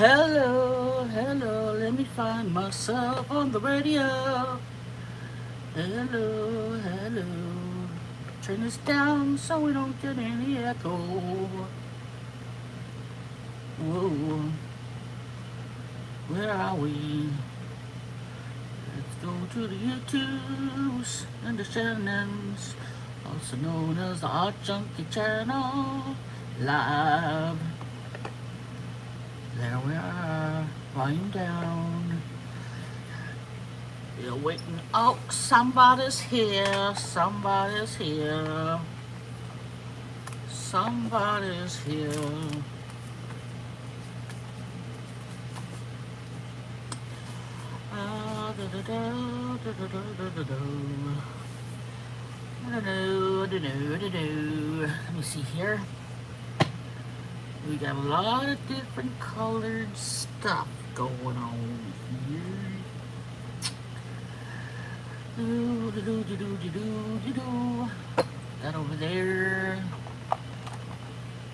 Hello, hello, let me find myself on the radio. Hello, hello. Turn this down so we don't get any echo. Whoa, where are we? Let's go to the YouTubes and the channels, also known as the Art Junkie channel, live. There we are, volume down. You're waiting. Oh, somebody's here. Somebody's here. Somebody's here. Let me see here. We got a lot of different colored stuff going on here. That over there.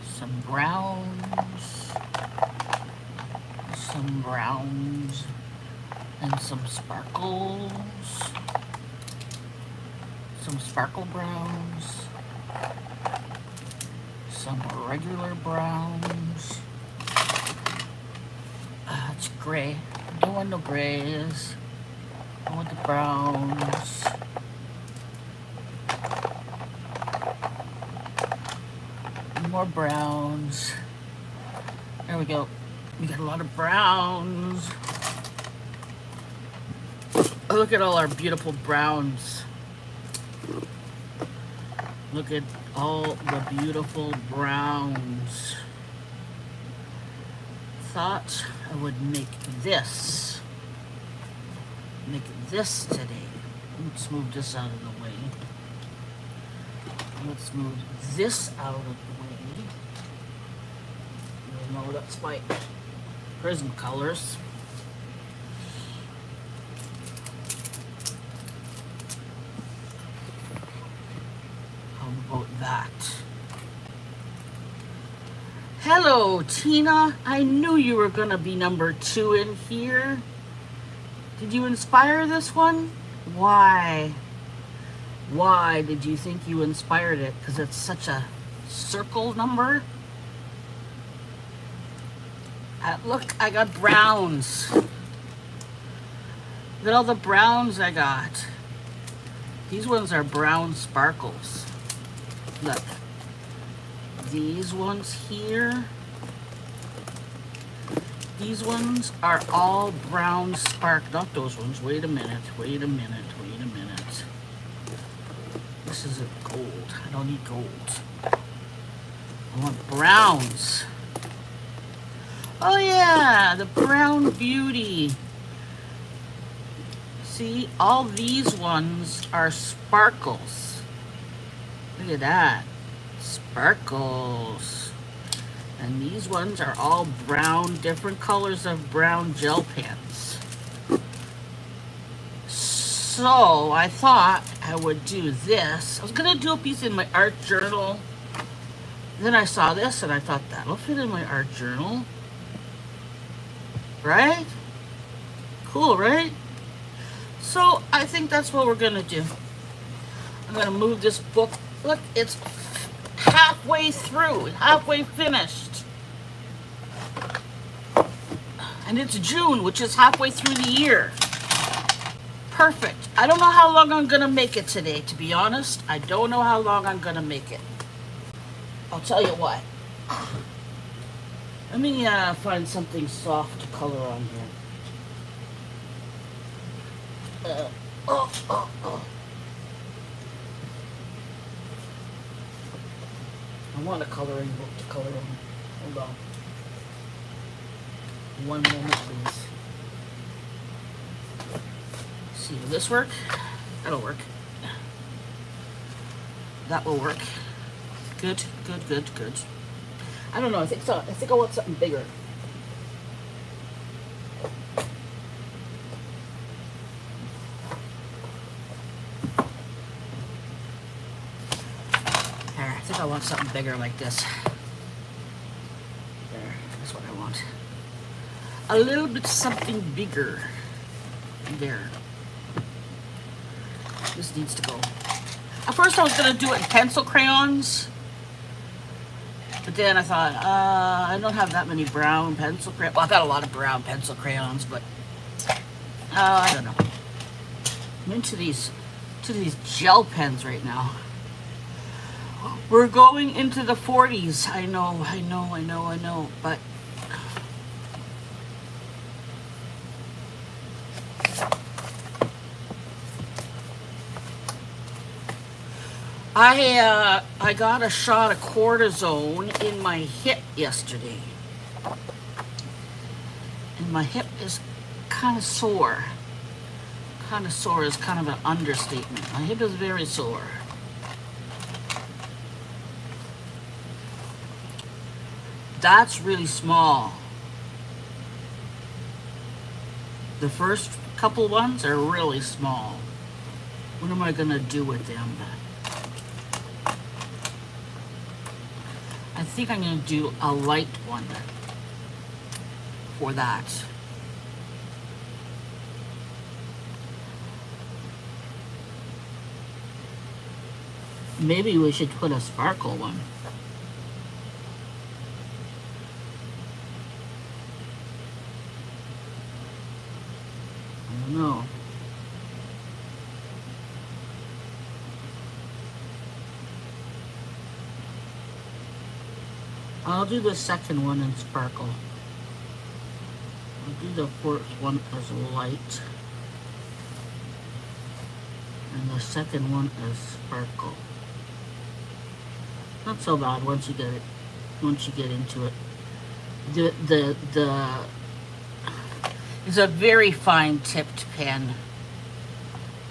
Some browns. Some browns. And some sparkles. Some sparkle browns. Some regular browns. It's gray. I don't want no grays. I want the browns. More browns. There we go. We got a lot of browns. Look at all our beautiful browns. Look at all the beautiful browns. Thought I would make this. Make this today. Let's move this out of the way. Let's move this out of the way. You know, that's my prism colors. How about that? Hello, Tina. I knew you were gonna be number 2 in here. Did you inspire this one? Why? Why did you think you inspired it? Because it's such a circle number? Look, I got browns. Look at all the browns I got. These ones are brown sparkles. Look. These ones here. These ones are all brown spark. Not those ones. Wait a minute. Wait a minute. Wait a minute. This isn't gold. I don't need gold. I want browns. Oh yeah, the brown beauty. See, all these ones are sparkles. Look at that. Sparkles. And these ones are all brown, different colors of brown gel pens. So I thought I would do this. I was gonna do a piece in my art journal. Then I saw this and I thought that'll fit in my art journal. Right? Cool, right? So I think that's what we're gonna do. I'm gonna move this book. Look, it's halfway through, halfway finished. And it's June, which is halfway through the year. Perfect. I don't know how long I'm gonna make it today, to be honest. I don't know how long I'm gonna make it. I'll tell you what. Let me find something soft to color on here. I want a coloring book to color on. Hold on. One moment, please. See, will this work? That'll work. That will work. Good, good, good, good. I don't know, I think so. I think I want something bigger. There, I think I want something bigger like this. There, that's what I want. a little bit something bigger there. This needs to go. At first I was going to do it in pencil crayons, but then I thought, I don't have that many brown pencil crayons. Well, I've got a lot of brown pencil crayons, but I don't know. I'm into these gel pens right now. We're going into the 40s. I know, but I got a shot of cortisone in my hip yesterday. And my hip is kind of sore. Kind of sore is kind of an understatement. My hip is very sore. That's really small. The first couple ones are really small. What am I gonna do with them? I think I'm gonna do a light one for that. Maybe we should put a sparkle one. I don't know. I'll do the second one in sparkle. I'll do the first one as light. And the second one as sparkle. Not so bad once you get it, once you get into it. It's a very fine tipped pen,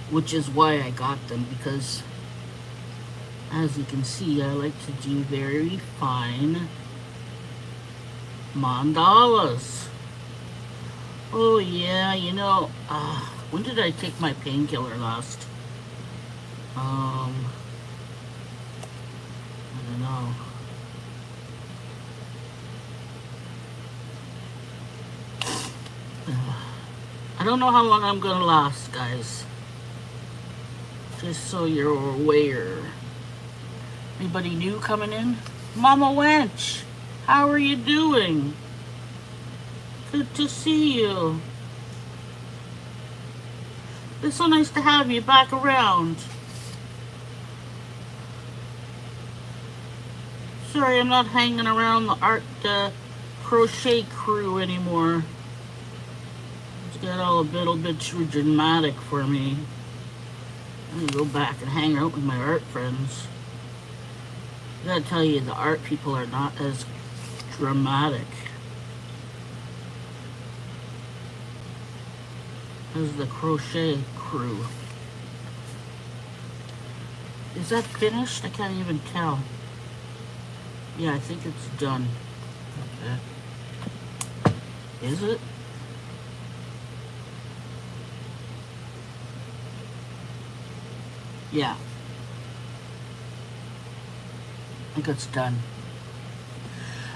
which is why I got them, because as you can see, I like to do very fine mandalas. Oh yeah, you know, when did I take my painkiller last? I don't know. I don't know how long I'm gonna last, guys. Just so you're aware. Anybody new coming in? Mama Wench, how are you doing? Good to see you. It's so nice to have you back around. Sorry, I'm not hanging around the crochet crew anymore. It's got all a little bit too dramatic for me. I'm gonna go back and hang out with my art friends. I gotta tell you, the art people are not as dramatic as the crochet crew. Is that finished? I can't even tell. Yeah, I think it's done. Okay. Is it? Yeah. I think it's done.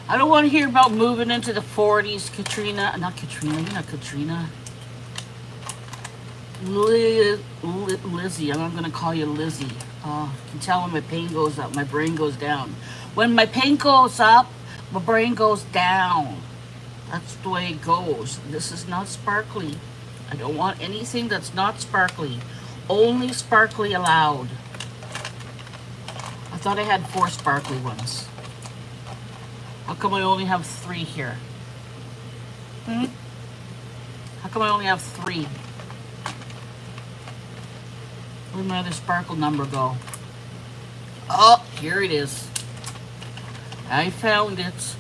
I don't want to hear about moving into the 40s, Katrina. Not Katrina, you're not Katrina. Lizzie, I'm going to call you Lizzie. You can tell when my pain goes up, my brain goes down. When my pain goes up, my brain goes down. That's the way it goes. This is not sparkly. I don't want anything that's not sparkly. Only sparkly allowed. I thought I had 4 sparkly ones. How come I only have 3 here? How come I only have 3? Where'd my other sparkle number go? Oh, here it is. I found it.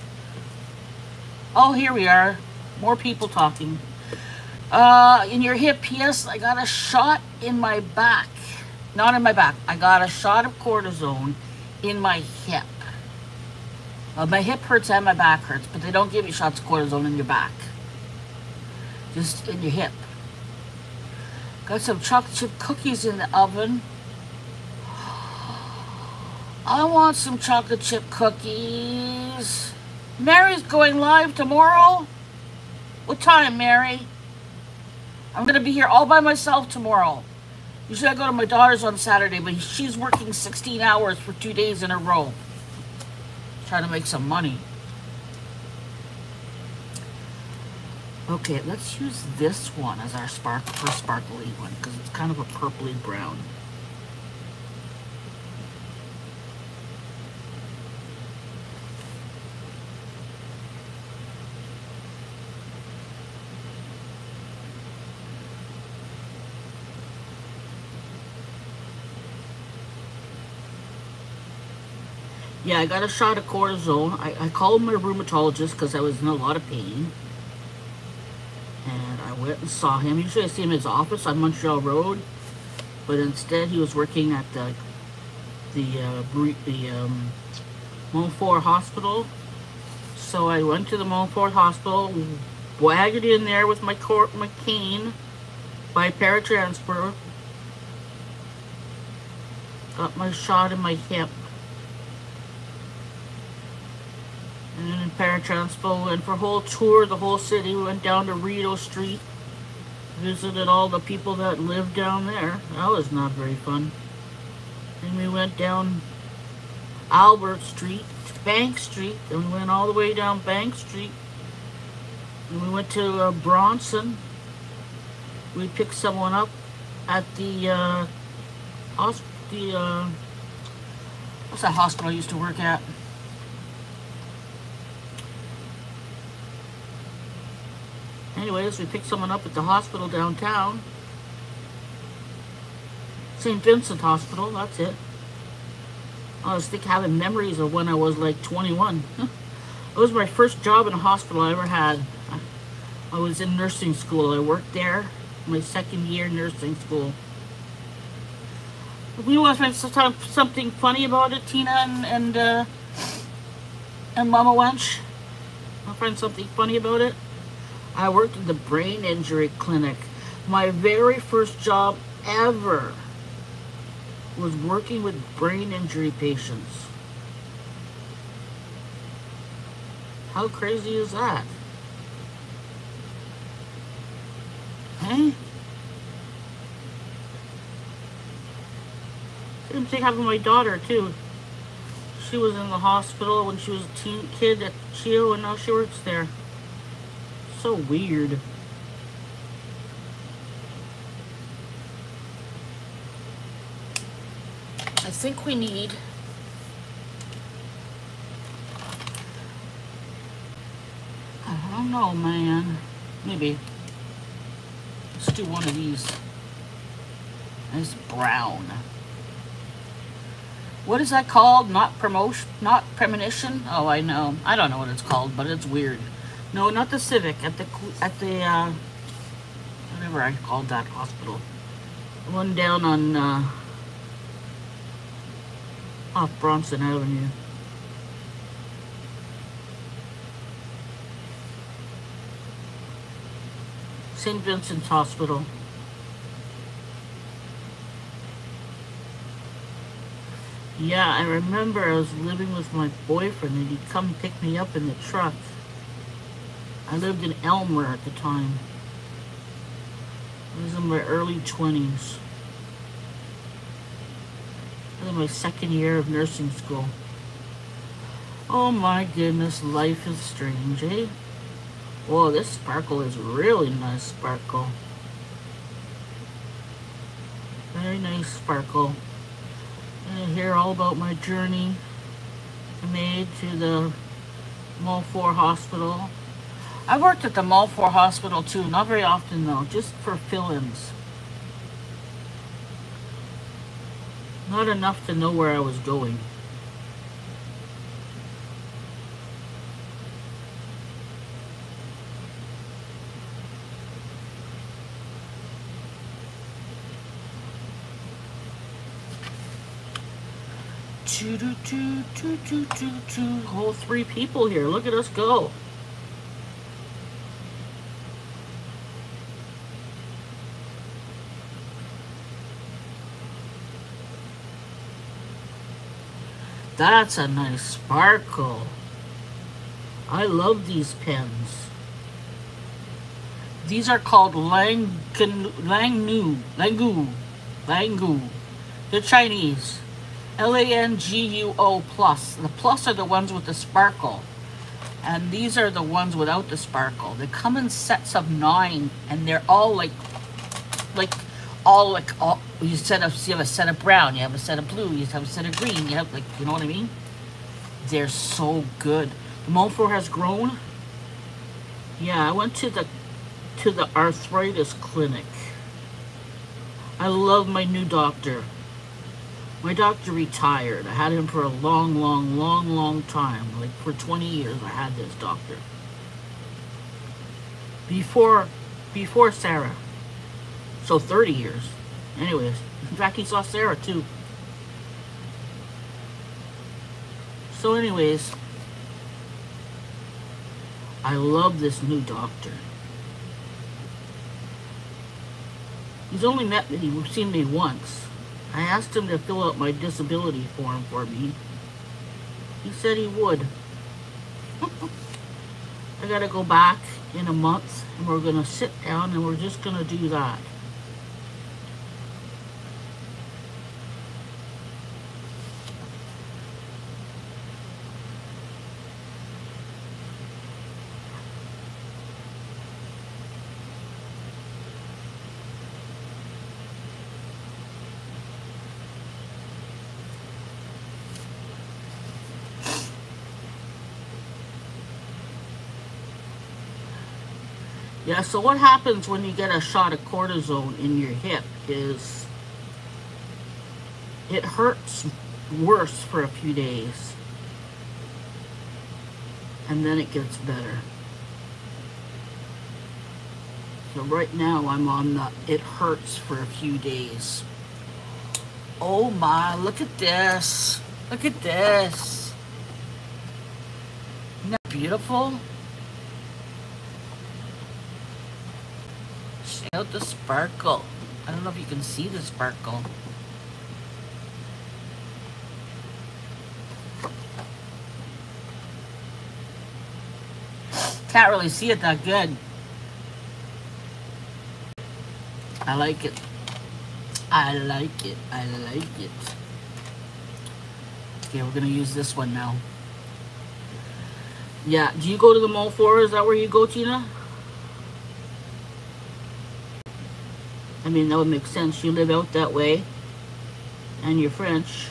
Oh, here we are. More people talking. In your hip, yes, I got a shot in my back. Not in my back. I got a shot of cortisone in my hip. My hip hurts and my back hurts, but they don't give you shots of cortisone in your back. Just in your hip. Got some chocolate chip cookies in the oven. I want some chocolate chip cookies. Mary's going live tomorrow. What time, Mary? I'm gonna be here all by myself tomorrow. Usually I go to my daughter's on Saturday, but she's working 16 hours for 2 days in a row. Trying to make some money. Okay, let's use this one as our first sparkly one because it's kind of a purpley brown. Yeah, I got a shot of cortisone. I called my rheumatologist because I was in a lot of pain. And I went and saw him. Usually I see him in his office on Montreal Road. But instead he was working at the Montfort Hospital. So I went to the Montfort Hospital, wagged in there with my cane by paratransfer. Got my shot in my hip. And then in paratranspo, went for a whole tour, the whole city. We went down to Rideau Street, visited all the people that lived down there. That was not very fun. Then we went down Albert Street to Bank Street, and we went all the way down Bank Street. And we went to Bronson. We picked someone up at the what's that hospital I used to work at? Anyways, we picked someone up at the hospital downtown. St. Vincent Hospital, that's it. I was having memories of when I was like 21. It was my first job in a hospital I ever had. I was in nursing school. I worked there, my second year nursing school. We want to find something funny about it, Tina and Mama Wench. I'll find something funny about it. I worked in the brain injury clinic. My very first job ever was working with brain injury patients. How crazy is that? Hey? Same thing happened to my daughter too. She was in the hospital when she was a kid at CHIO, and now she works there. So weird. I think we need I don't know, man. Maybe let's do one of these. Nice brown. What is that called? Not premonition? Oh, I know. I don't know what it's called, but it's weird. No, not the Civic. At the whatever I called that hospital. The one down on off Bronson Avenue. St. Vincent's Hospital. Yeah, I remember I was living with my boyfriend and he'd come pick me up in the truck. I lived in Elmer at the time. I was in my early 20s. I was in my second year of nursing school. Oh my goodness, life is strange, eh? Whoa, this sparkle is really nice sparkle. Very nice sparkle. And hear all about my journey I made to the Montfort Hospital. I worked at the Montfort Hospital too, not very often though, just for fill-ins. Not enough to know where I was going. Whole 3 people here. Look at us go. That's a nice sparkle. I love these pens. These are called Langu. They're Chinese. Languo plus. The plus are the ones with the sparkle. And these are the ones without the sparkle. They come in sets of 9, and they're all like you have a set of brown, you have a set of blue, you have a set of green, you have, like, you know what I mean? They're so good. The Mofor has grown. Yeah, I went to the arthritis clinic. I love my new doctor. My doctor retired. I had him for a long time. Like for 20 years I had this doctor. Before Sarah. So 30 years. Anyways, in fact he saw Sarah too. So anyways, I love this new doctor. He's only seen me once. I asked him to fill out my disability form for me. He said he would. I gotta go back in a month, and we're gonna sit down and we're just gonna do that. Yeah, so what happens when you get a shot of cortisone in your hip is it hurts worse for a few days, and then it gets better. So right now I'm on the it hurts for a few days. Oh my, look at this. Look at this. Isn't that beautiful? Check out the sparkle. I don't know if you can see the sparkle. Can't really see it that good. I like it. I like it. I like it. Okay, we're gonna use this one now. Yeah, do you go to the Mall 4? Is that where you go, Tina? I mean, that would make sense. You live out that way, and you're French.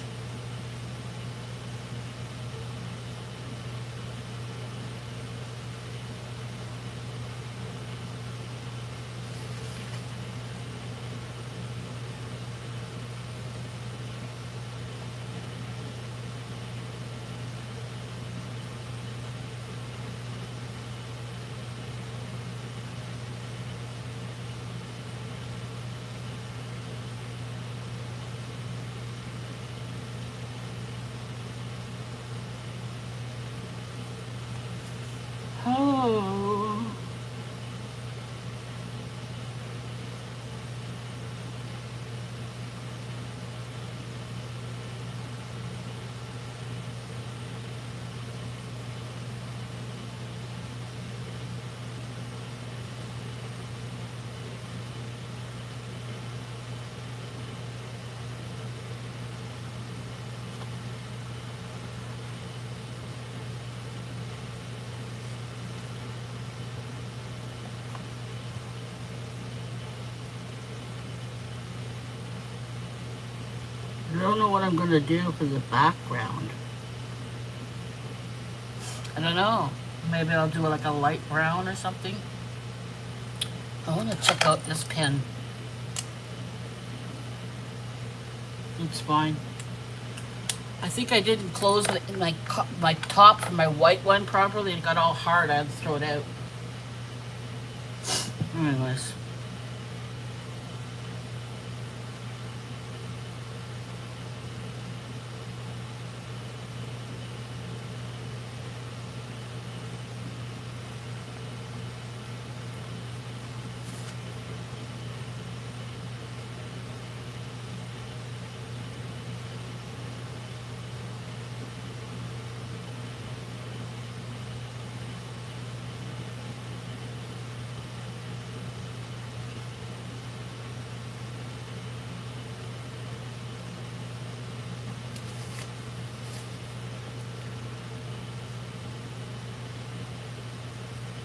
Oh. I don't know what I'm going to do for the background. I don't know. Maybe I'll do like a light brown or something. I want to check out this pen. It's fine. I think I didn't close my top for my white one properly. It got all hard. I had to throw it out. Anyways.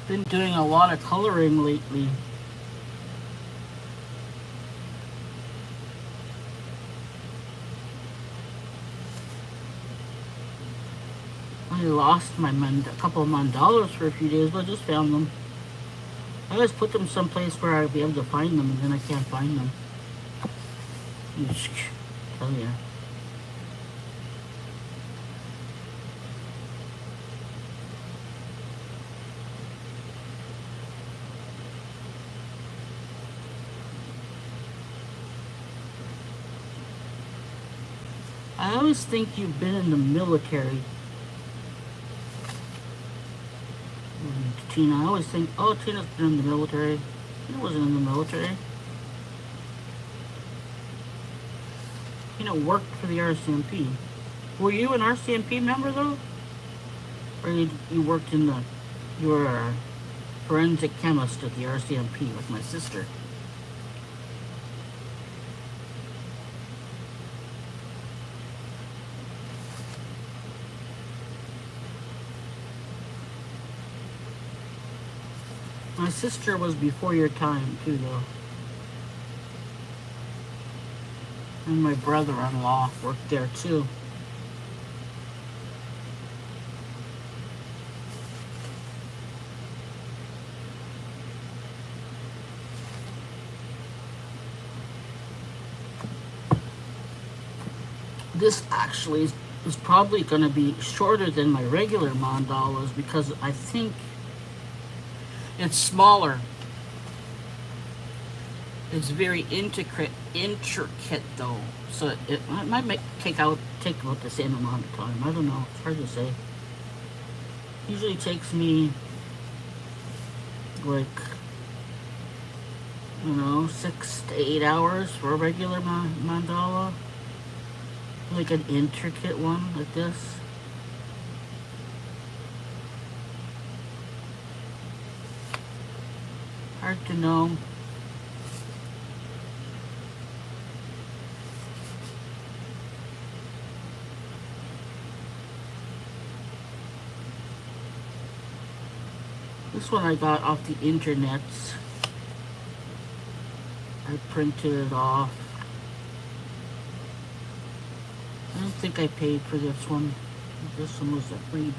Been doing a lot of coloring lately. I lost my a couple of mandalas for a few days, but I just found them. I always put them someplace where I'd be able to find them, and then I can't find them. Tell ya. I always think you've been in the military. Tina, I always think, oh, Tina's been in the military. Tina wasn't in the military. Tina worked for the RCMP. Were you an RCMP member, though? Or you worked in the... You were a forensic chemist at the RCMP, like my sister. My sister was before your time, too, though. And my brother-in-law worked there, too. This actually is probably going to be shorter than my regular mandalas because I think it's smaller. It's very intricate though, so it might take about the same amount of time. I don't know. It's hard to say. Usually takes me like, you know, 6 to 8 hours for a regular mandala, like an intricate one like this. Hard to know. This one I got off the internet. I printed it off. I don't think I paid for this one. This one was a freebie.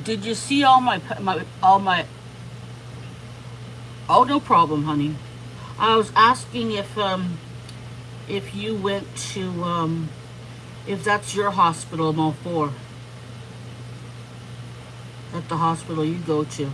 Did you see all my Oh, no problem, honey. I was asking if you went to if that's your hospital, Mo 4. At the hospital you go to.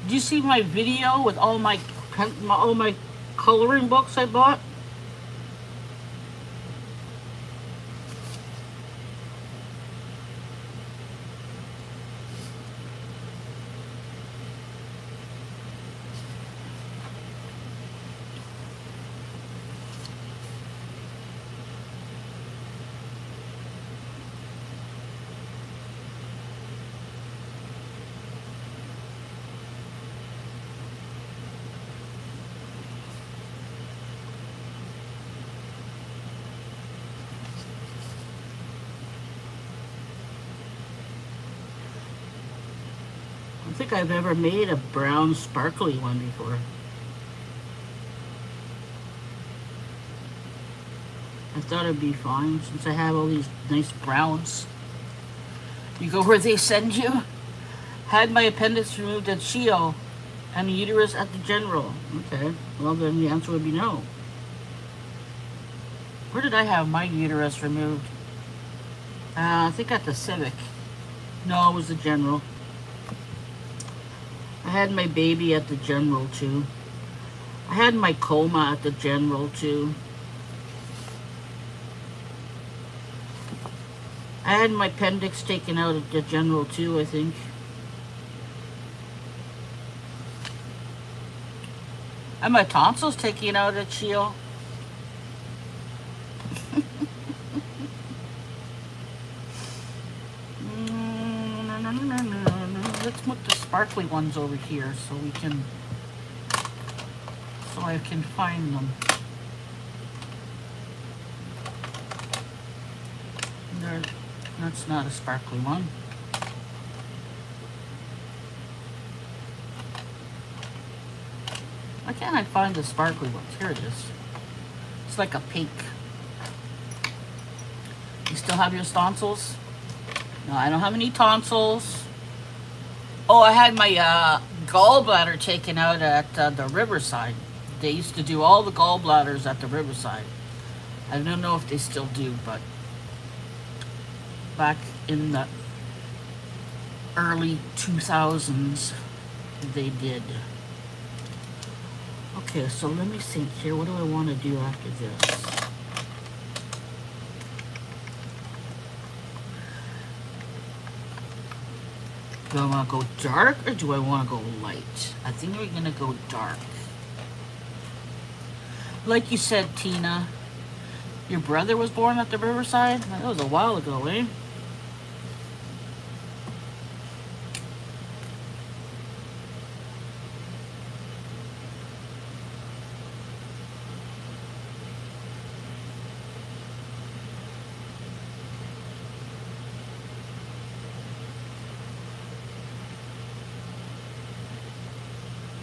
Did you see my video with all my coloring books I bought? I don't think I've ever made a brown sparkly one before. I thought it'd be fine since I have all these nice browns. You go where they send you. Had my appendix removed at Shio and the uterus at the general. Okay, well then the answer would be no. Where did I have my uterus removed? I think at the Civic. No, it was the general. I had my baby at the general too. I had my coma at the general too. I had my appendix taken out at the general too, I think. And my tonsils taken out at Shio. sparkly ones over here so we can, so I can find them. There, that's not a sparkly one. Why can't I find the sparkly ones? Here it is. It's like a pink. You still have your tonsils? No, I don't have any tonsils. Oh, I had my gallbladder taken out at the Riverside. They used to do all the gallbladders at the Riverside. I don't know if they still do, but back in the early 2000s, they did. Okay, so let me think here. What do I want to do after this? Do I want to go dark or do I want to go light? I think we're going to go dark. Like you said, Tina, your brother was born at the Riverside? That was a while ago, eh?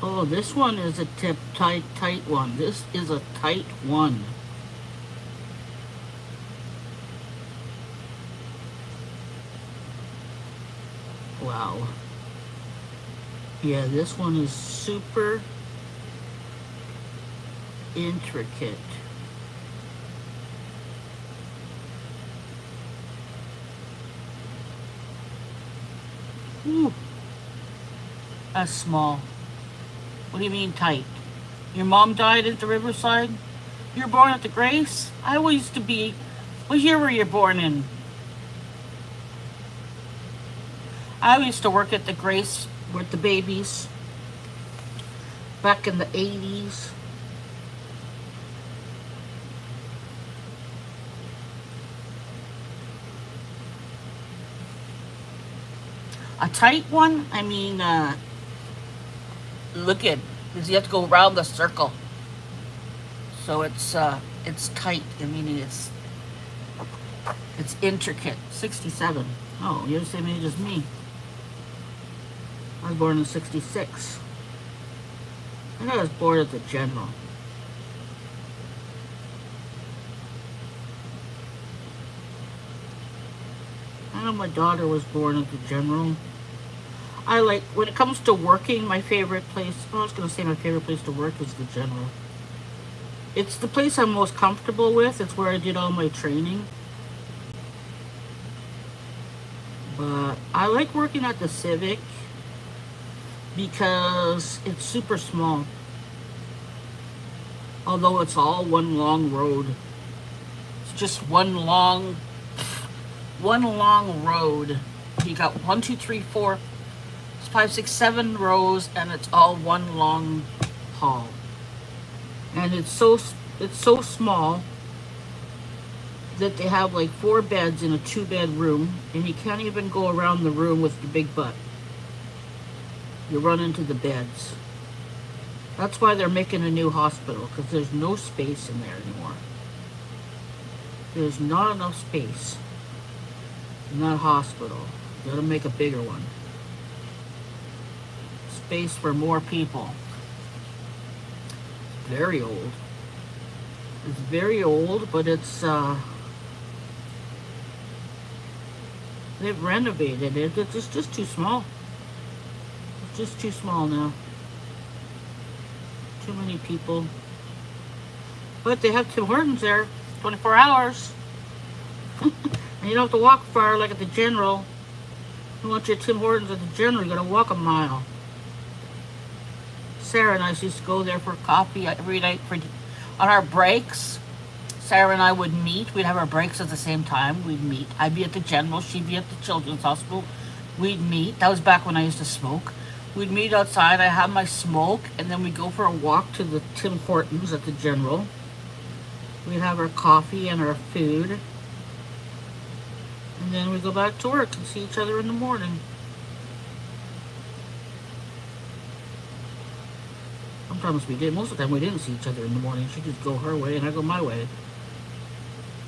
Oh, this one is a tight one. This is a tight one. Wow. Yeah, this one is super intricate. Ooh. That's small. What do you mean tight? Your mom died at the Riverside? You were born at the Grace? I used to be. What year were you born in? I used to work at the Grace with the babies back in the 80s. A tight one? I mean, look at, because you have to go around the circle. So it's tight. I mean, it's intricate. 67. Oh, you're the same age as me. I was born in 66. I think I was born at the General. I know my daughter was born at the General. I like, when it comes to working, my favorite place, well, I was going to say my favorite place to work is the General. It's the place I'm most comfortable with. It's where I did all my training. But I like working at the Civic because it's super small. Although it's all one long road. It's just one long road. You got 1, 2, 3, 4, 5, 6, 7 rows, and it's all one long hall. And it's so small that they have like 4 beds in a 2-bed room, and you can't even go around the room with your big butt. You run into the beds. That's why they're making a new hospital, because there's no space in there anymore. There's not enough space in that hospital. You gotta make a bigger one. Space for more people. Very old. It's very old, but it's they've renovated it. It's just too small. It's just too small now. Too many people. But they have Tim Hortons there, 24 hours. And you don't have to walk far like at the General. You want your Tim Hortons at the General, you gotta walk a mile. Sarah and I used to go there for coffee every night on our breaks. Sarah and I would meet. We'd have our breaks at the same time. We'd meet. I'd be at the General. She'd be at the Children's Hospital. We'd meet. That was back when I used to smoke. We'd meet outside. I have my smoke, and then we'd go for a walk to the Tim Hortons at the General. We'd have our coffee and our food. And then we'd go back to work and see each other in the morning. Sometimes we did. Most of the time we didn't see each other in the morning. She'd just go her way and I go my way.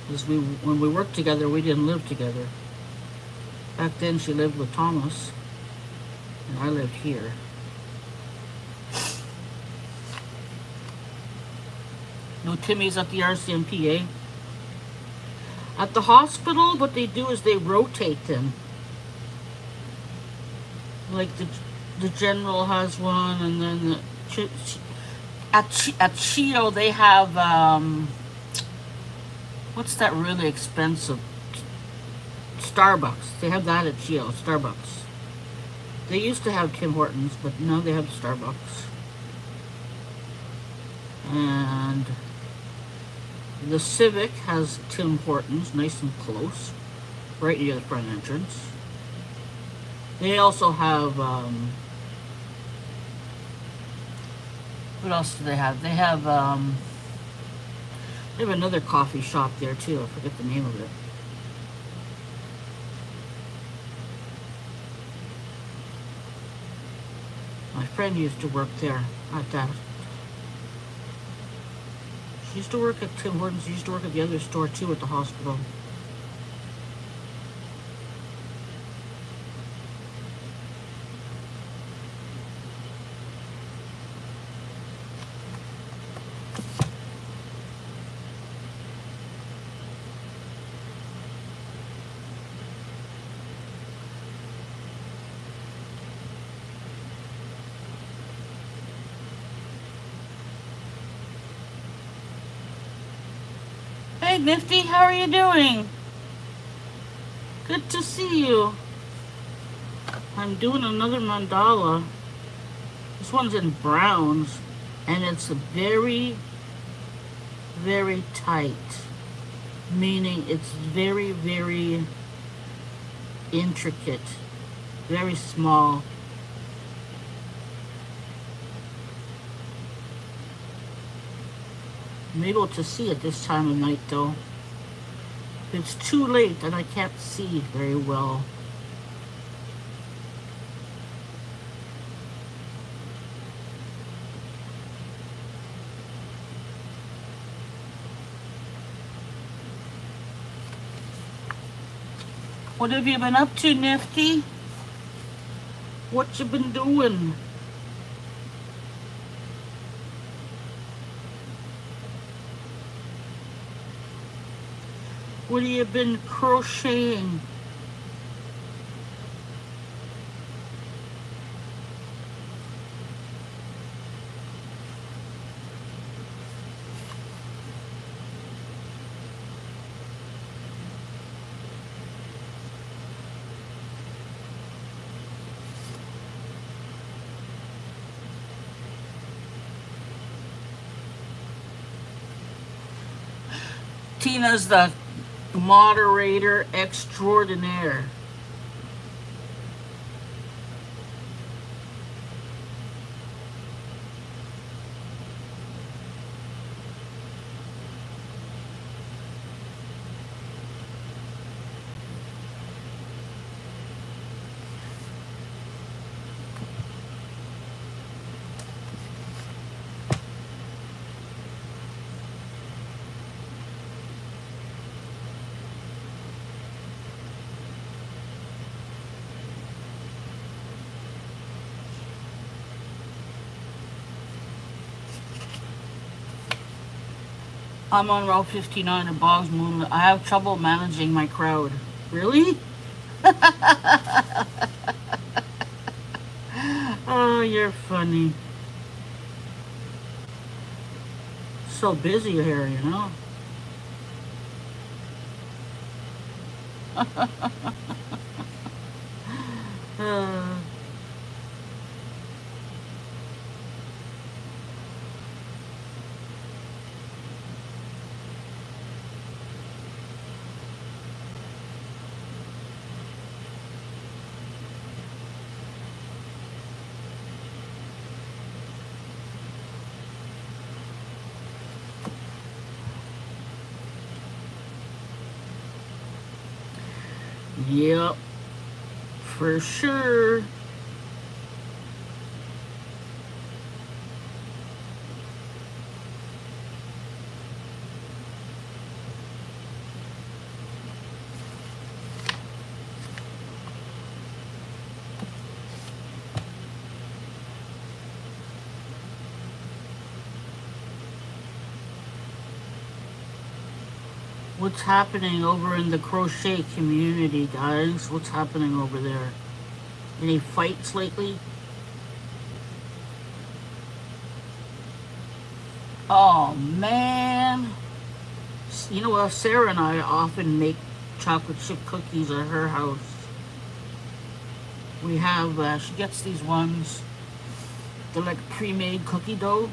Because when we worked together, we didn't live together. Back then she lived with Thomas and I lived here. No Timmy's at the RCMP, eh? At the hospital, what they do is they rotate them. Like the general has one, and then at Chio they have what's that really expensive? Starbucks. They have that at Chio, Starbucks. They used to have Tim Hortons, but now they have Starbucks. And the Civic has Tim Hortons, nice and close, right near the front entrance. They also have, what else do they have? They have another coffee shop there too. I forget the name of it. My friend used to work there at that. She used to work at Tim Hortons. She used to work at the other store too at the hospital. Hey Nifty, how are you doing? Good to see you. I'm doing another mandala. This one's in browns and it's very, very tight. Meaning it's very, very intricate. Very small. I'm able to see it this time of night though. It's too late and I can't see very well. What have you been up to, Nifty? What you been doing? What have you been crocheting? Tina's the moderator extraordinaire. I'm on Route 59 in Boggs Moon. I have trouble managing my crowd. Really? Oh, you're funny. So busy here, you know? Yep, for sure. What's happening over in the crochet community, guys? What's happening over there? Any fights lately? Oh, man. You know what? Sarah and I often make chocolate chip cookies at her house. We have, she gets these ones. They're like pre-made cookie dough.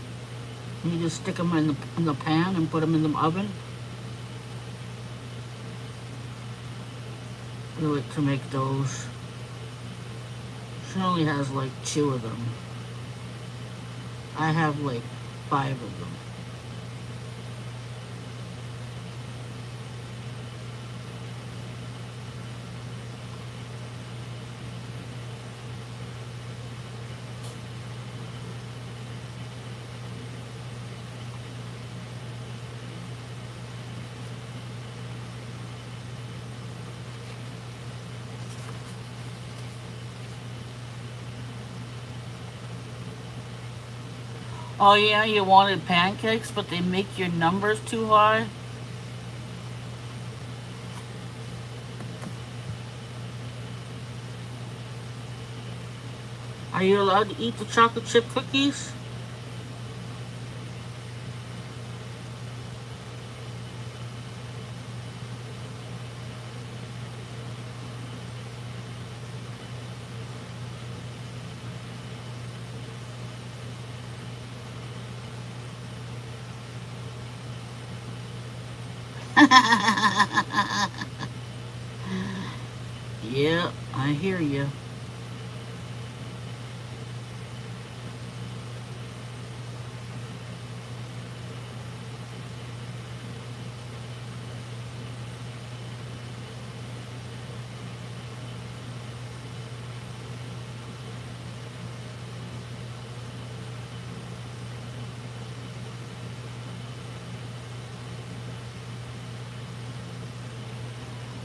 And you just stick them in the pan and put them in the oven. I like to make those. She only has like 2 of them. I have like 5 of them. Oh yeah, you wanted pancakes, but they make your numbers too high? Are you allowed to eat the chocolate chip cookies? Yeah, I hear you.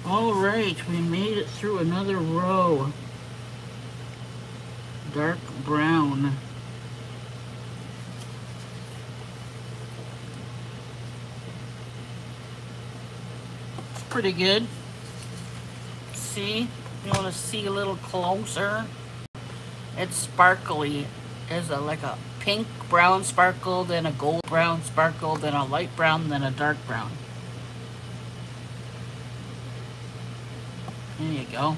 All right, we made it through another row. Dark brown. It's pretty good. See? You want to see a little closer? It's sparkly. There's like a pink brown sparkle, then a gold brown sparkle, then a light brown, then a dark brown. There you go.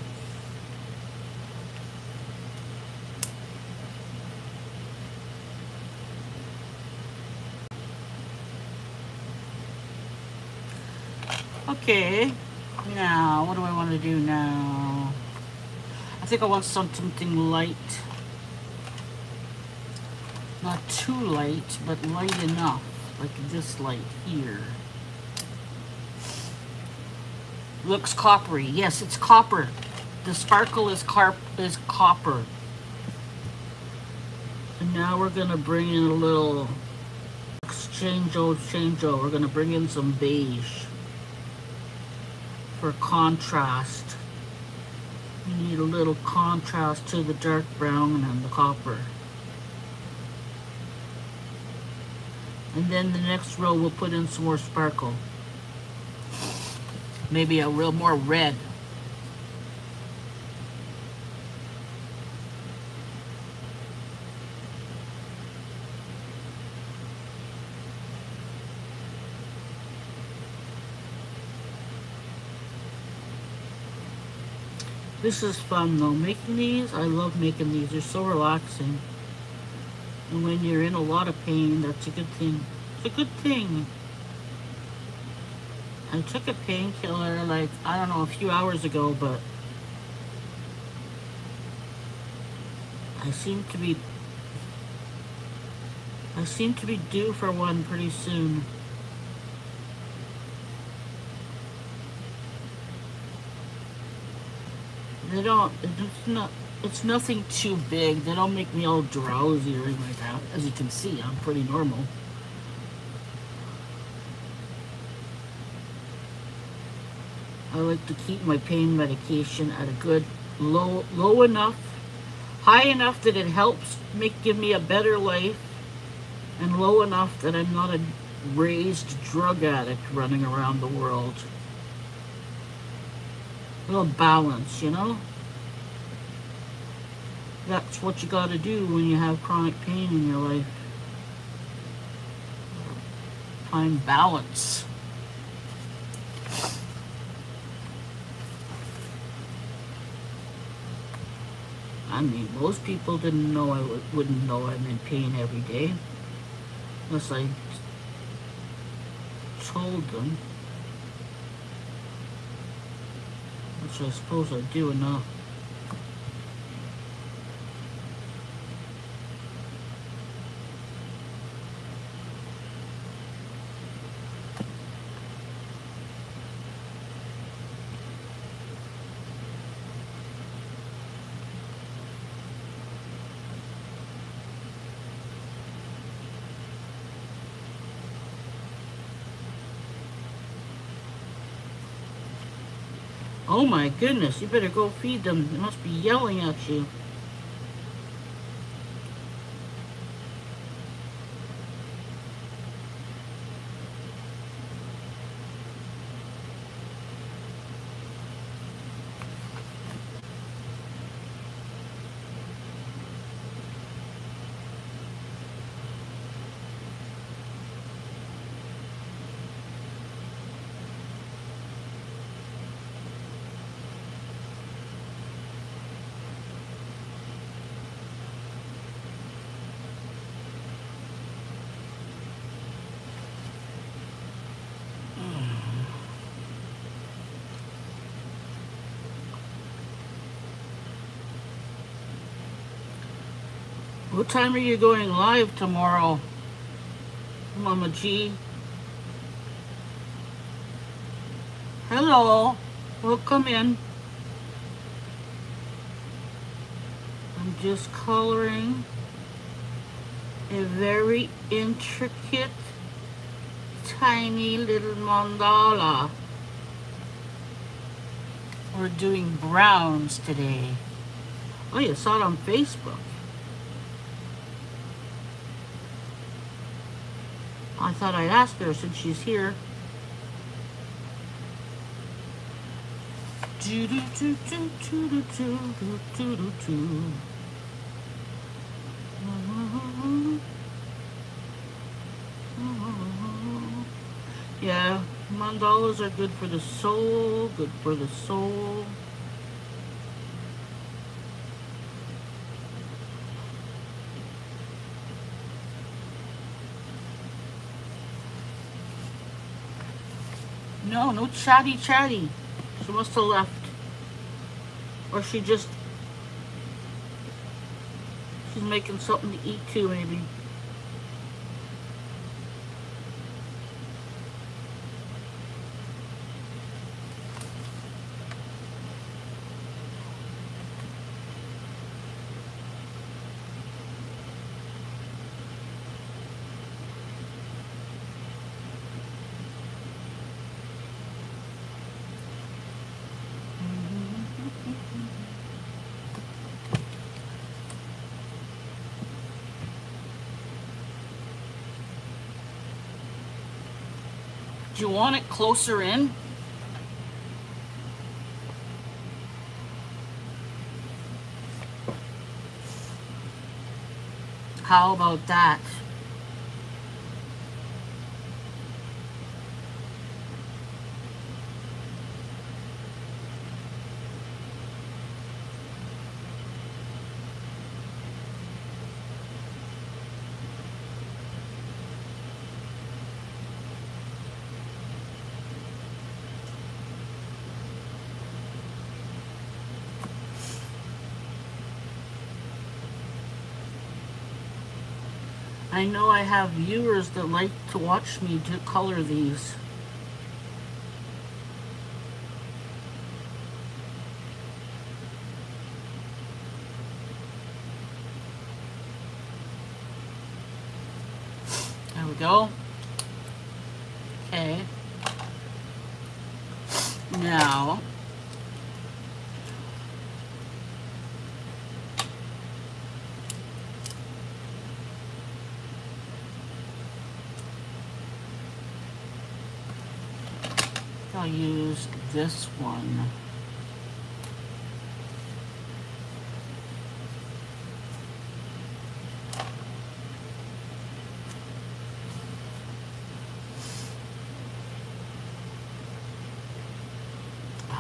Okay, now what do I want to do now? I think I want something light. Not too light, but light enough. Like this light here. Looks coppery. Yes, it's copper. The sparkle is copper. And now we're gonna bring in a little change-o. We're gonna bring in some beige for contrast. You need a little contrast to the dark brown and the copper. And then the next row we'll put in some more sparkle. Maybe a real more red. This is fun though. Making these, I love making these. They're so relaxing. And when you're in a lot of pain, that's a good thing. It's a good thing. I took a painkiller like, I don't know, a few hours ago, but I seem to be due for one pretty soon. It's nothing too big. They don't make me all drowsy or anything like that. As you can see, I'm pretty normal. I like to keep my pain medication at a good low enough, high enough that it helps give me a better life, and low enough that I'm raised drug addict running around the world. A little balance, you know? That's what you gotta do when you have chronic pain in your life. Find balance. I mean, most people didn't know wouldn't know I'm in pain every day unless I told them, which I suppose I do enough. Oh my goodness, you better go feed them. They must be yelling at you. What time are you going live tomorrow, Mama G? Hello, welcome in. I'm just coloring a very intricate, tiny little mandala. We're doing browns today. Oh, you saw it on Facebook. I thought I'd ask her since she's here. Yeah, mandalas are good for the soul, good for the soul. No, no chatty. She must have left. Or she's making something to eat too, maybe. Do you want it closer in? How about that? I know I have viewers that like to watch me to color these. There we go. Okay. Now, I'll use this one.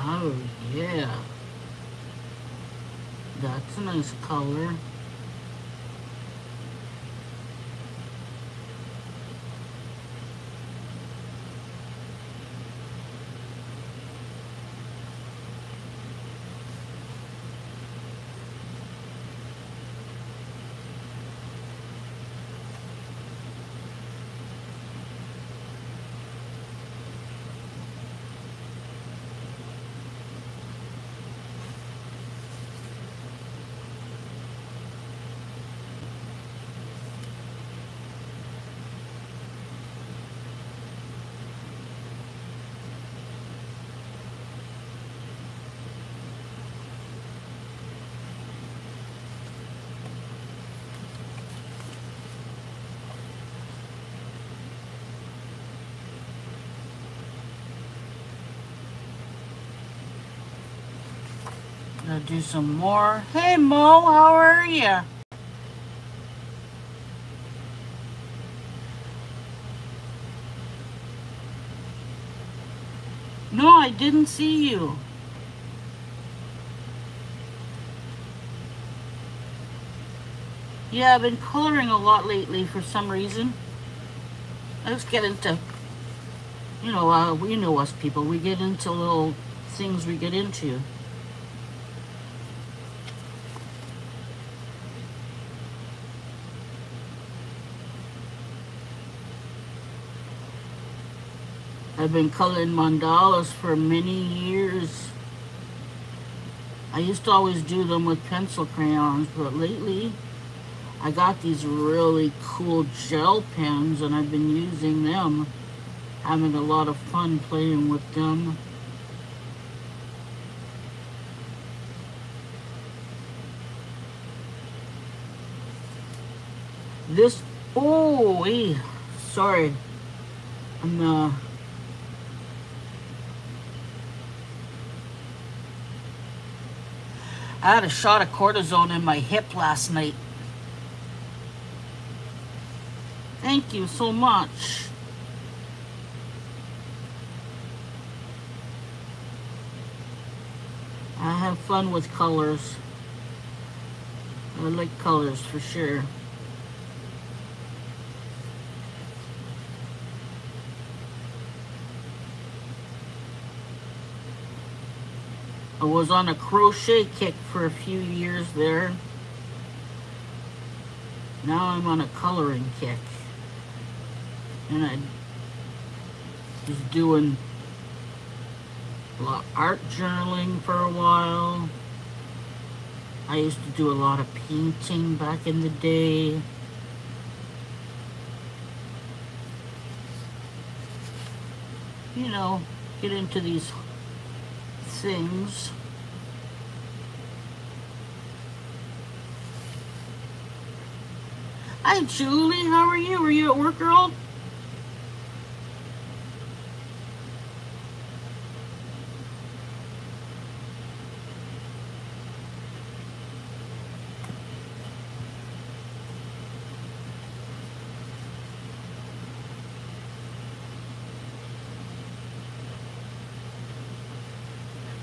Oh yeah, that's a nice color. Gonna do some more. Hey Mo, how are ya? No, I didn't see you. Yeah, I've been coloring a lot lately for some reason. I just get into, you know us people. We get into little things we get into. I've been coloring mandalas for many years. I used to always do them with pencil crayons, but lately I got these really cool gel pens and I've been using them, having a lot of fun playing with them. This, oh, hey, sorry, I had a shot of cortisone in my hip last night. Thank you so much. I have fun with colors. I like colors for sure. I was on a crochet kick for a few years there. Now I'm on a coloring kick. And I was doing a lot of art journaling for a while. I used to do a lot of painting back in the day. You know, get into these things. Hi Julie, how are you? Are you at work, girl?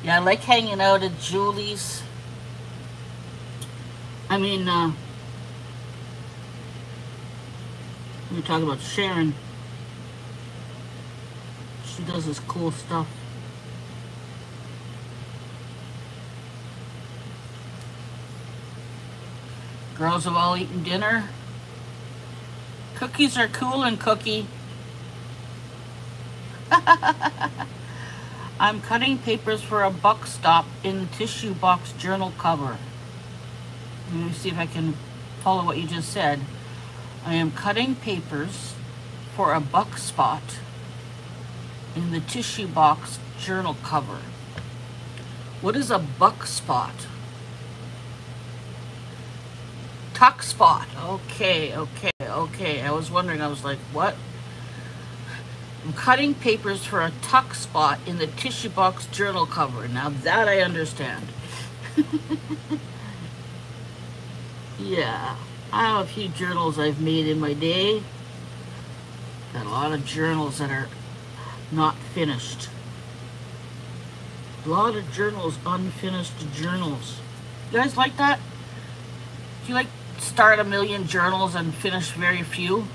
Yeah, I like hanging out at Julie's. I mean, we talk about Sharon. She does this cool stuff. Girls have all eaten dinner. Cookies are cool and Cookie. I'm cutting papers for a buck stop in tissue box journal cover. Let me see if I can follow what you just said. I am cutting papers for a buck spot in the tissue box journal cover. What is a buck spot? Tuck spot. Okay. I was wondering, I was like, what? I'm cutting papers for a tuck spot in the tissue box journal cover. Now that I understand. Yeah, I have a few journals I've made in my day. Got a lot of journals that are not finished. A lot of journals, unfinished journals. You guys like that? Do you like start a million journals and finish very few?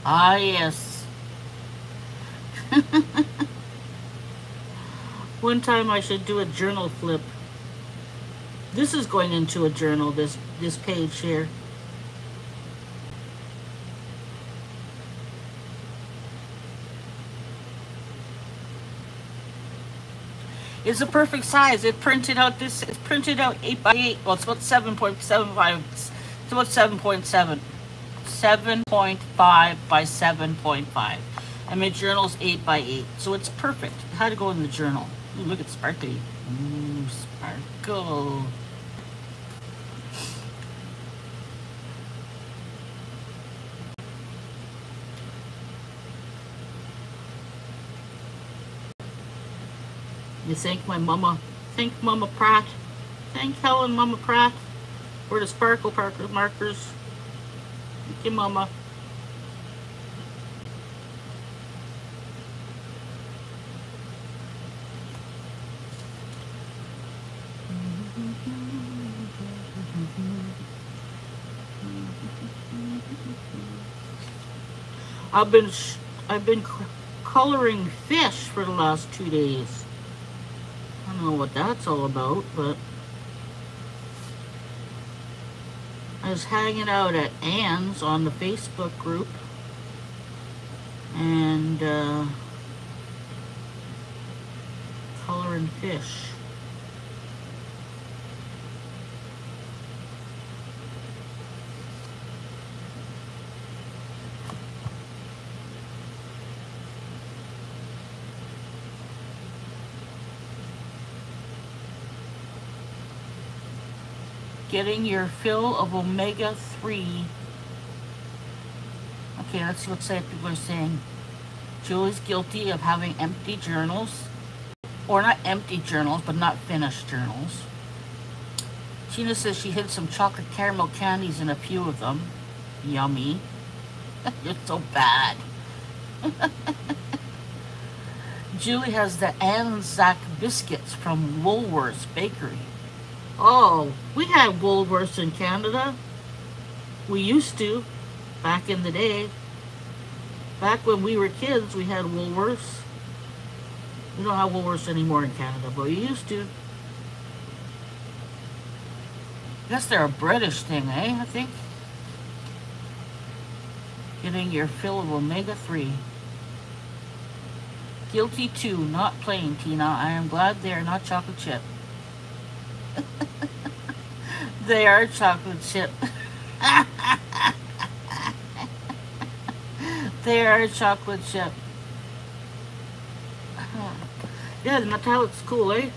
Ah, yes. One time I should do a journal flip. This is going into a journal, this page here. It's a perfect size. It printed out this. It's printed out 8 by 8. Well, it's about 7.75. It's about 7.7. 7.5 by 7.5. And my journal's 8 by 8. So it's perfect. It had to go in the journal. Ooh, look at sparkly. Ooh, sparkle. You thank my mama. Thank Mama Pratt. Thank Helen Mama Pratt for the sparkle markers. Thank you, Mama. I've been coloring fish for the last 2 days. I don't know what that's all about, but I was hanging out at Anne's on the Facebook group, and coloring fish. Getting your fill of omega-3. Okay, let's see what people are saying. Julie's guilty of having empty journals. Or not empty journals, but not finished journals. Tina says she hid some chocolate caramel candies in a few of them. Yummy. You're so bad. Julie has the Anzac biscuits from Woolworths Bakery. Oh, we had Woolworths in Canada. We used to, back in the day. Back when we were kids, we had Woolworths. We don't have Woolworths anymore in Canada, but we used to. I guess they're a British thing, eh? I think. Getting your fill of omega-3. Guilty too, not plain, Tina. I am glad they are not chocolate chip. They are chocolate chip. They are chocolate chip. Yeah, the metallic's cool, eh?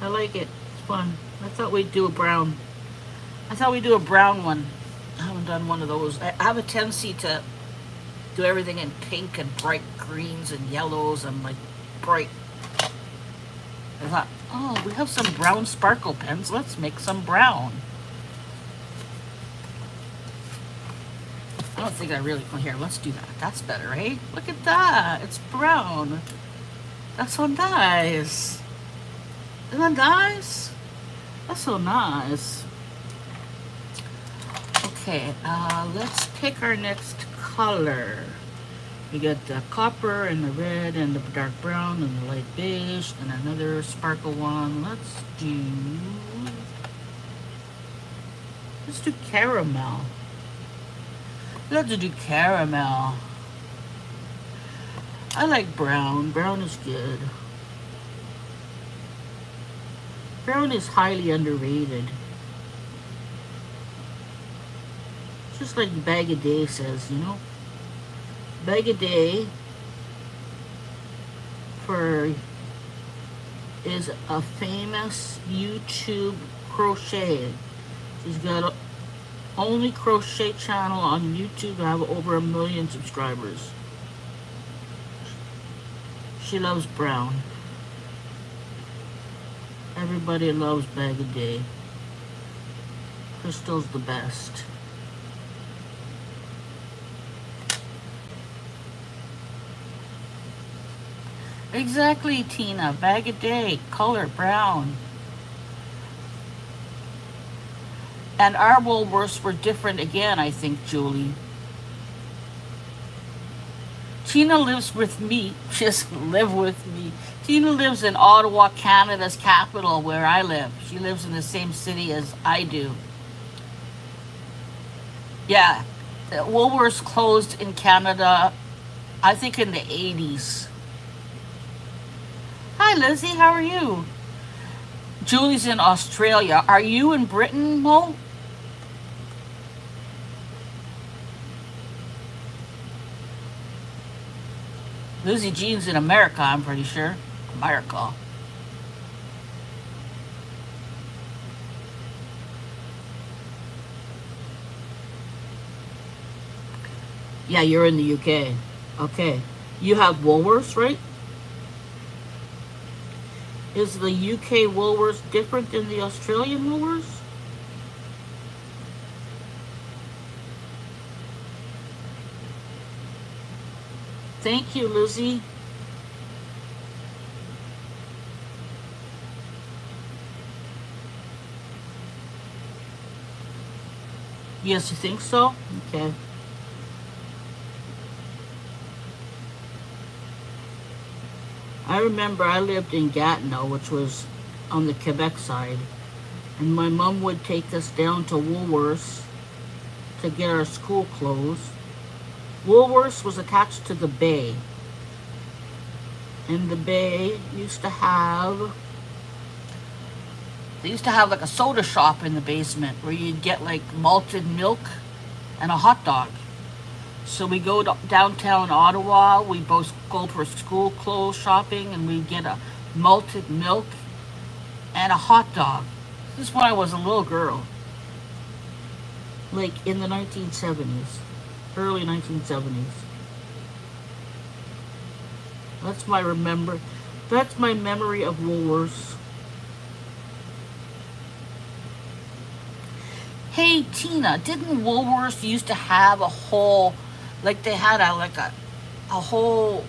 I like it. It's fun. I thought we'd do a brown. I thought we'd do a brown one. I haven't done one of those. I have a tendency to do everything in pink and bright greens and yellows and like bright. I thought, oh, we have some brown sparkle pens. Let's make some brown. I don't think I really, oh, here, let's do that. That's better, right? Look at that. It's brown. That's so nice. Isn't that nice? That's so nice. Okay, let's pick our next color. We got the copper and the red and the dark brown and the light beige and another sparkle one. Let's do caramel. Let's do caramel. I like brown. Brown is good. Brown is highly underrated. Just like Bag a Day says, you know. Bag a Day for is a famous YouTube crochet. She's got a only crochet channel on YouTube to have over 1 million subscribers. She loves brown. Everybody loves Bag a Day. Crystal's the best. Exactly, Tina. Bag a Day, color brown. And our Woolworths were different again, I think, Julie. Tina lives with me. Just live with me. Tina lives in Ottawa, Canada's capital, where I live. She lives in the same city as I do. Yeah, Woolworths closed in Canada, I think in the 80s. Hi, Lizzie. How are you? Julie's in Australia. Are you in Britain, Mo? Lizzie Jean's in America, I'm pretty sure. America. Yeah, you're in the UK. Okay. You have Woolworths, right? Is the UK Woolworths different than the Australian Woolworths? Thank you, Lizzie. Yes, you think so? Okay. I remember I lived in Gatineau, which was on the Quebec side, and my mom would take us down to Woolworths to get our school clothes. Woolworths was attached to the Bay, and the Bay used to have like a soda shop in the basement where you'd get like malted milk and a hot dog. So we go to downtown Ottawa, we both go for school clothes shopping, and we get a malted milk and a hot dog. This is when I was a little girl, like in the 1970s, early 1970s. That's my memory of Woolworths. Hey Tina, didn't Woolworths used to have a whole, like they had a whole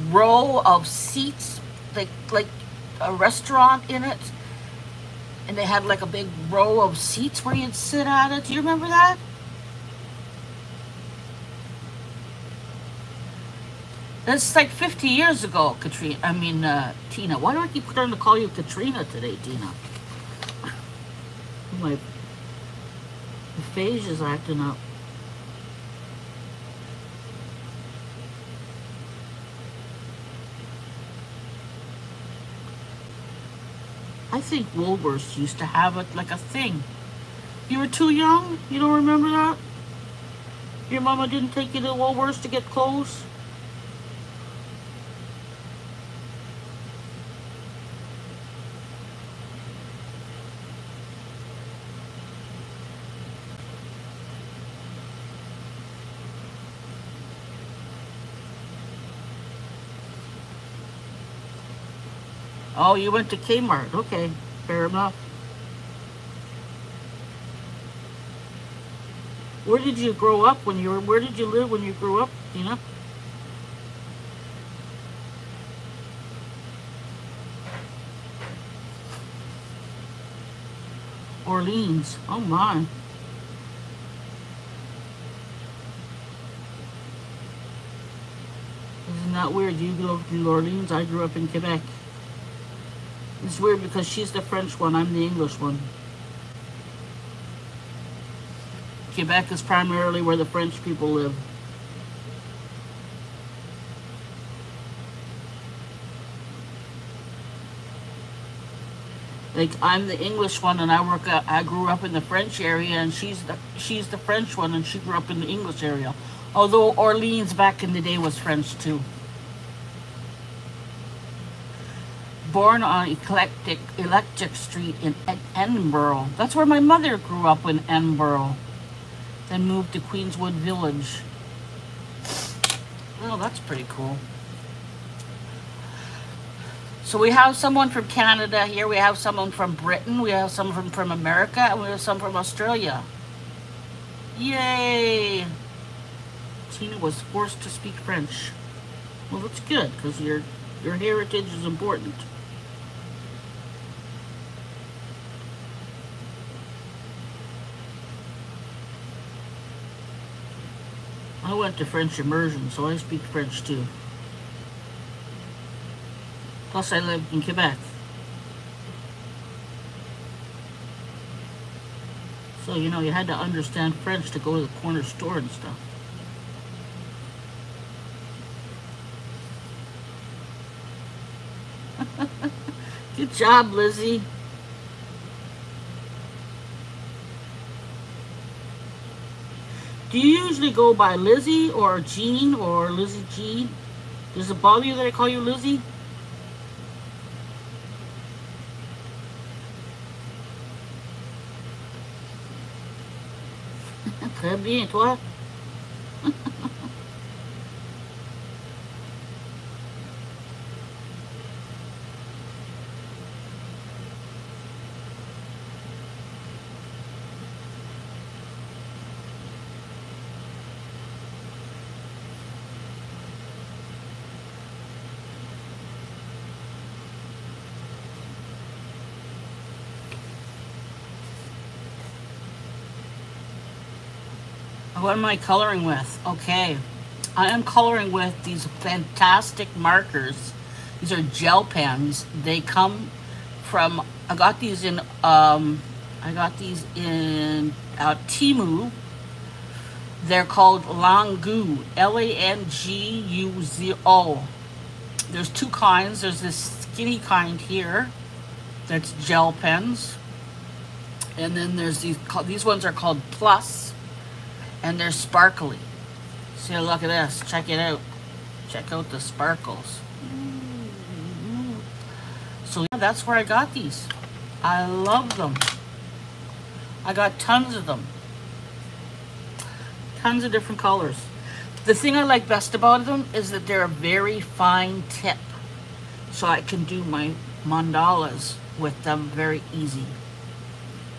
row of seats, like a restaurant in it, and they had like a big row of seats where you'd sit at it. Do you remember that? That's like 50 years ago, Katrina. I mean, Tina. Why do I keep trying to call you Katrina today, Tina? My phage is acting up. I think Woolworths used to have it like a thing. You were too young? You don't remember that? Your mama didn't take you to Woolworths to get clothes? Oh, you went to Kmart. Okay, fair enough. Where did you grow up where did you live when you grew up, Tina? Orleans. Oh my. Isn't that weird? You grew up in Orleans, I grew up in Quebec. It's weird because she's the French one, I'm the English one. Quebec is primarily where the French people live. Like I'm the English one, and I grew up in the French area, and she's the French one, and she grew up in the English area. Although Orleans back in the day was French too. Born on Electric Street in Edinburgh. That's where my mother grew up, in Edinburgh. Then moved to Queenswood Village. Oh, that's pretty cool. So we have someone from Canada here. We have someone from Britain. We have someone from America. And we have someone from Australia. Yay! Tina was forced to speak French. Well, that's good, because your heritage is important. I went to French immersion, so I speak French too. Plus, I lived in Quebec. So, you know, you had to understand French to go to the corner store and stuff. Good job, Lizzie. Do you usually go by Lizzie or Jean or Lizzie G? Does it bother you that I call you Lizzie? Très bien, toi? What am I coloring with? Okay, I am coloring with these fantastic markers. These are gel pens. They come from, I got these in Temu. They're called Langu, Languzo. There's two kinds. There's this skinny kind here that's gel pens, and then there's these ones are called Plus. And they're sparkly. See, look at this. Check it out. Check out the sparkles. So yeah, that's where I got these. I love them. I got tons of them. Tons of different colors. The thing I like best about them is that they're a very fine tip. So I can do my mandalas with them very easy.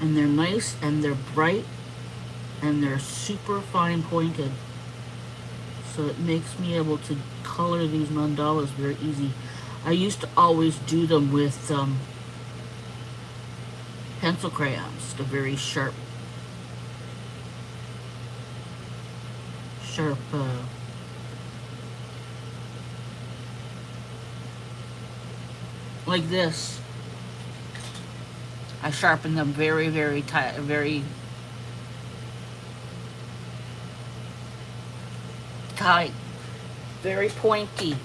And they're nice and they're bright. And they're super fine pointed, so it makes me able to color these mandalas very easy. I used to always do them with pencil crayons, the very sharp like this. I sharpen them very, very tight, very tight, very pointy.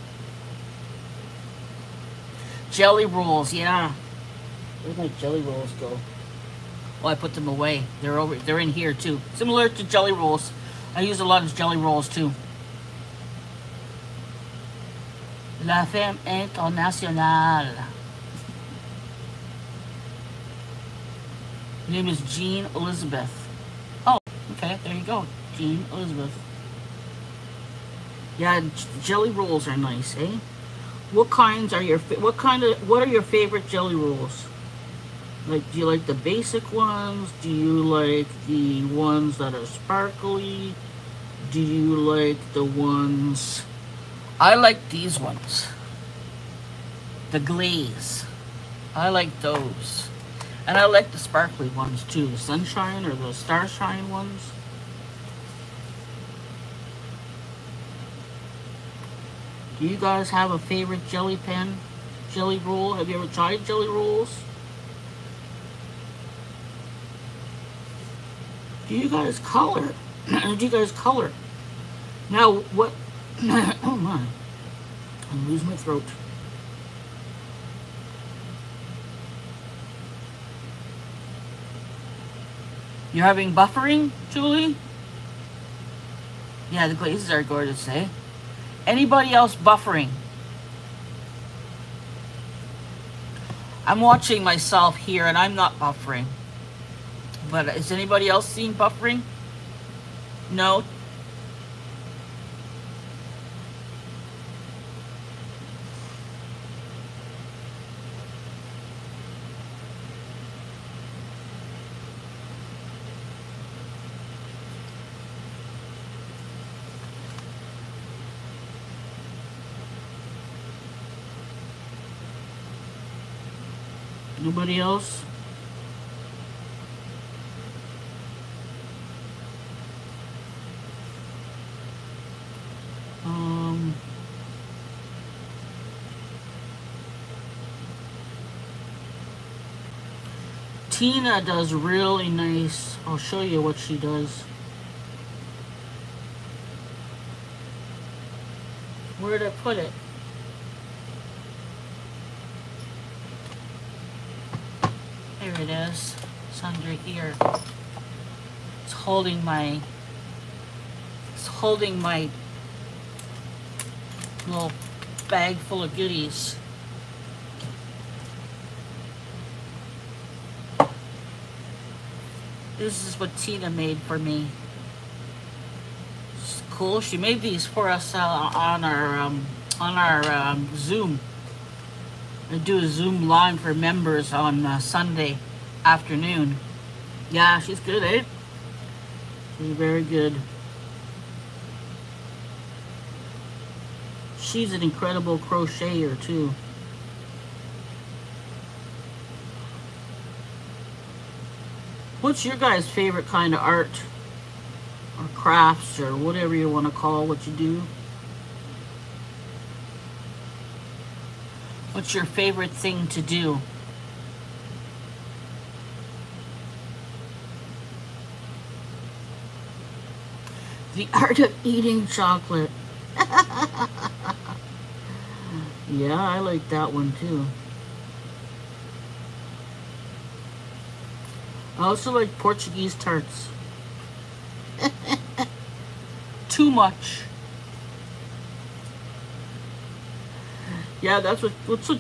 Jelly rolls, yeah. Where'd my jelly rolls go? Oh, I put them away. They're in here too. Similar to jelly rolls. I use a lot of jelly rolls too. La femme internationale. Her name is Jean Elizabeth. Oh, okay, there you go. Jean Elizabeth. Yeah, jelly rolls are nice, eh? What are your favorite jelly rolls? Like, do you like the basic ones? Do you like the ones that are sparkly? Do you like the ones? I like these ones. The glaze. I like those. And I like the sparkly ones too. The sunshine or the starshine ones. Do you guys have a favorite jelly pen? Jelly roll? Have you ever tried jelly rolls? Do you guys color? Do you guys color? Now, what? Oh my. I'm losing my throat. You're having buffering, Julie? Yeah, the glazes are gorgeous, eh? Anybody else buffering? I'm watching myself here and I'm not buffering. But is anybody else seeing buffering? No? Nobody else? Tina does really nice. I'll show you what she does. Where did I put it? Here it is. It's under here. It's holding my little bag full of goodies. This is what Tina made for me. It's cool. She made these for us on our Zoom. I do a Zoom live for members on Sunday afternoon. Yeah, she's good, eh? She's very good. She's an incredible crocheter too. What's your guys' favorite kind of art or crafts or whatever you want to call what you do? What's your favorite thing to do? The art of eating chocolate. Yeah, I like that one too. I also like Portuguese tarts. Too much. Yeah, that's what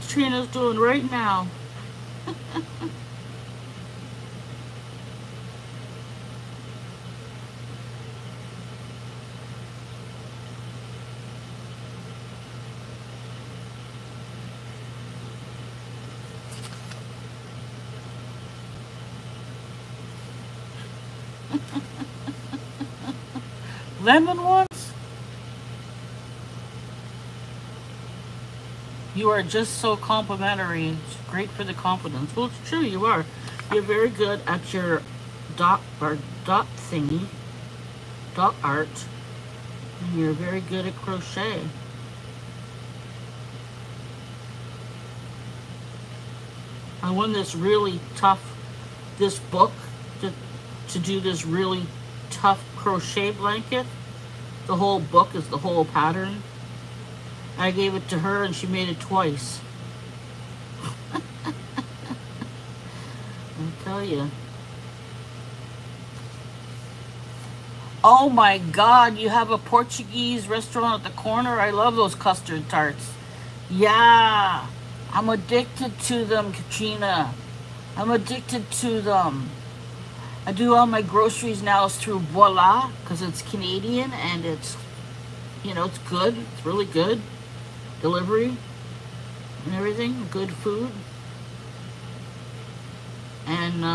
Trina's doing right now. Lemon ones? You are just so complimentary. It's great for the confidence. Well, it's true, you are. You're very good at your dot thingy, dot art, and you're very good at crochet. I won this really tough, this book to do this really tough crochet blanket. The whole book is the whole pattern. I gave it to her and she made it twice. I tell you. Oh my God, you have a Portuguese restaurant at the corner? I love those custard tarts. Yeah, I'm addicted to them, Katrina. I'm addicted to them. I do all my groceries now through Voila, because it's Canadian and it's, you know, it's good. It's really good. Delivery and everything. Good food. And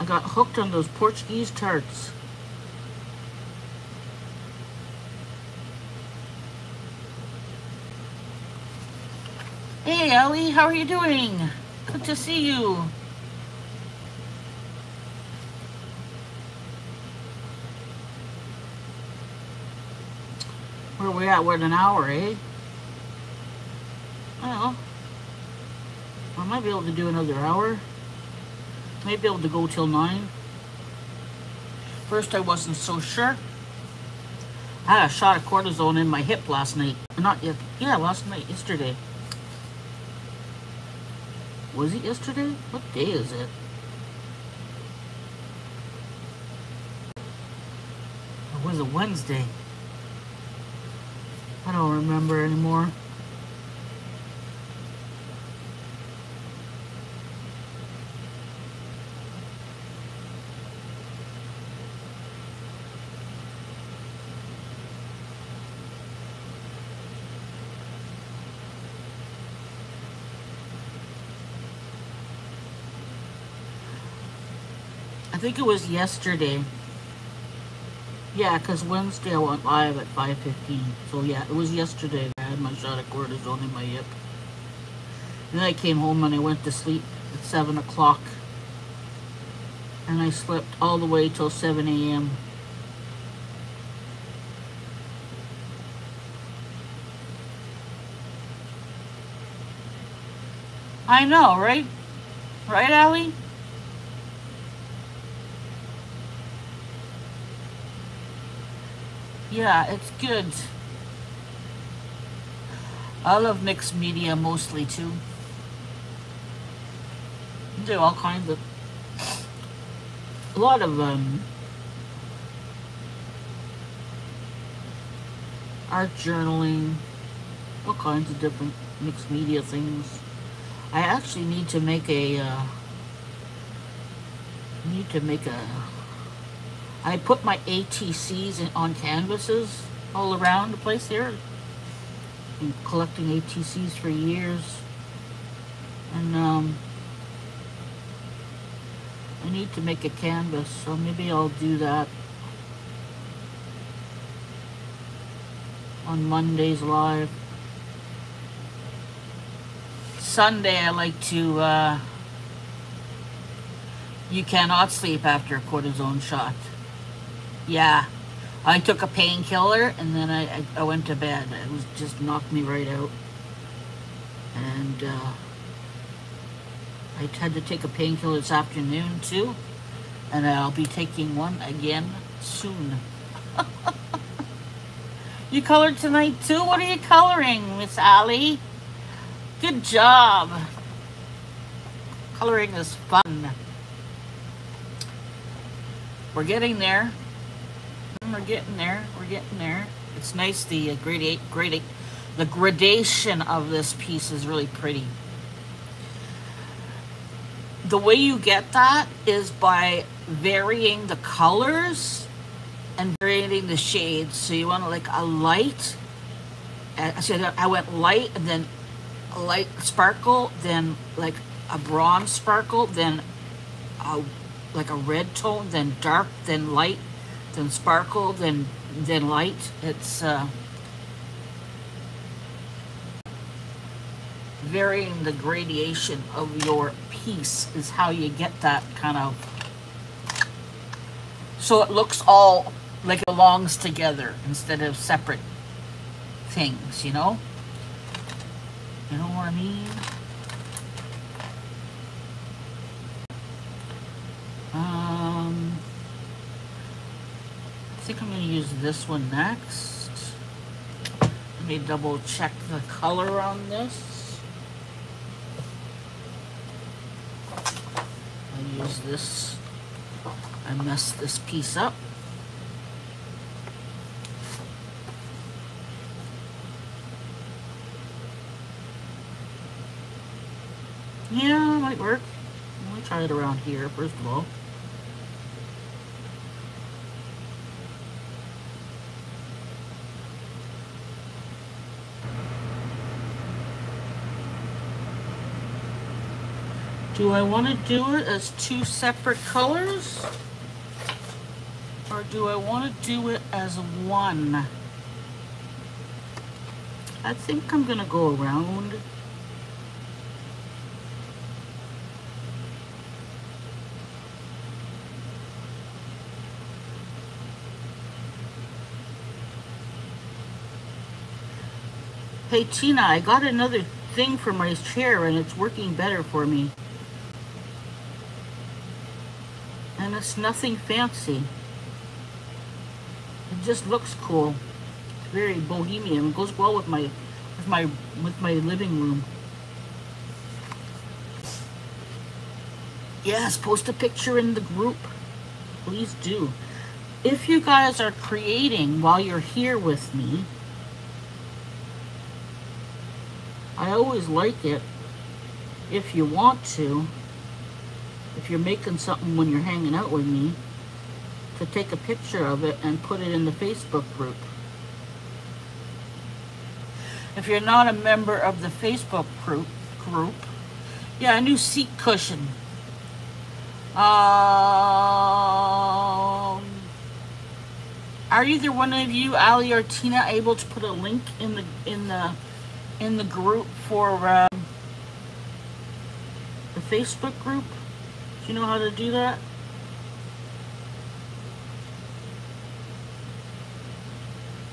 I got hooked on those Portuguese tarts. Hey Ellie, how are you doing? Good to see you. Where are we at? We're at an hour, eh? Well, I might be able to do another hour. Might be able to go till 9. First I wasn't so sure. I had a shot of cortisone in my hip last night. Not yet. Yeah, last night, yesterday. Was it yesterday? What day is it? Or was it Wednesday? I don't remember anymore. I think it was yesterday. Yeah, because Wednesday I went live at 5:15. So yeah, it was yesterday. I had my shot of cortisone in my hip. Then I came home and I went to sleep at 7 o'clock. And I slept all the way till 7 a.m. I know, right? Right, Allie? Yeah, it's good. I love mixed media mostly too. Do all kinds of, a lot of art journaling, all kinds of different mixed media things. I actually need to make a, I put my ATCs on canvases all around the place here. Been collecting ATCs for years. And I need to make a canvas, so maybe I'll do that on Monday's live. Sunday I like to, you cannot sleep after a cortisone shot. Yeah, I took a painkiller and then I went to bed. It was just knocked me right out. And I had to take a painkiller this afternoon too. And I'll be taking one again soon. You colored tonight too? What are you coloring, Miss Allie? Good job. Coloring is fun. We're getting there. We're getting there. We're getting there. It's nice. The the gradation of this piece is really pretty. The way you get that is by varying the colors and varying the shades. So you want like a light. So I went light and then a light sparkle, then like a bronze sparkle, then like a red tone, then dark, then light, then sparkle, then light. It's varying the gradation of your piece is how you get that kind of, so it looks all like it belongs together instead of separate things, you know? You know what I mean? I think I'm going to use this one next. Let me double check the color on this. I use this. I messed this piece up. Yeah, it might work. Let me try it around here first of all. Do I want to do it as two separate colors? Or do I want to do it as one? I think I'm going to go around. Hey Tina, I got another thing for my chair and it's working better for me. And it's nothing fancy. It just looks cool. It's very bohemian. It goes well with my living room. Yes, post a picture in the group. Please do. If you guys are creating while you're here with me, I always like it if you want to, if you're making something when you're hanging out with me, to take a picture of it and put it in the Facebook group. If you're not a member of the Facebook group, yeah, a new seat cushion. Are either one of you, Ali or Tina, able to put a link in the group for the Facebook group? Do you know how to do that?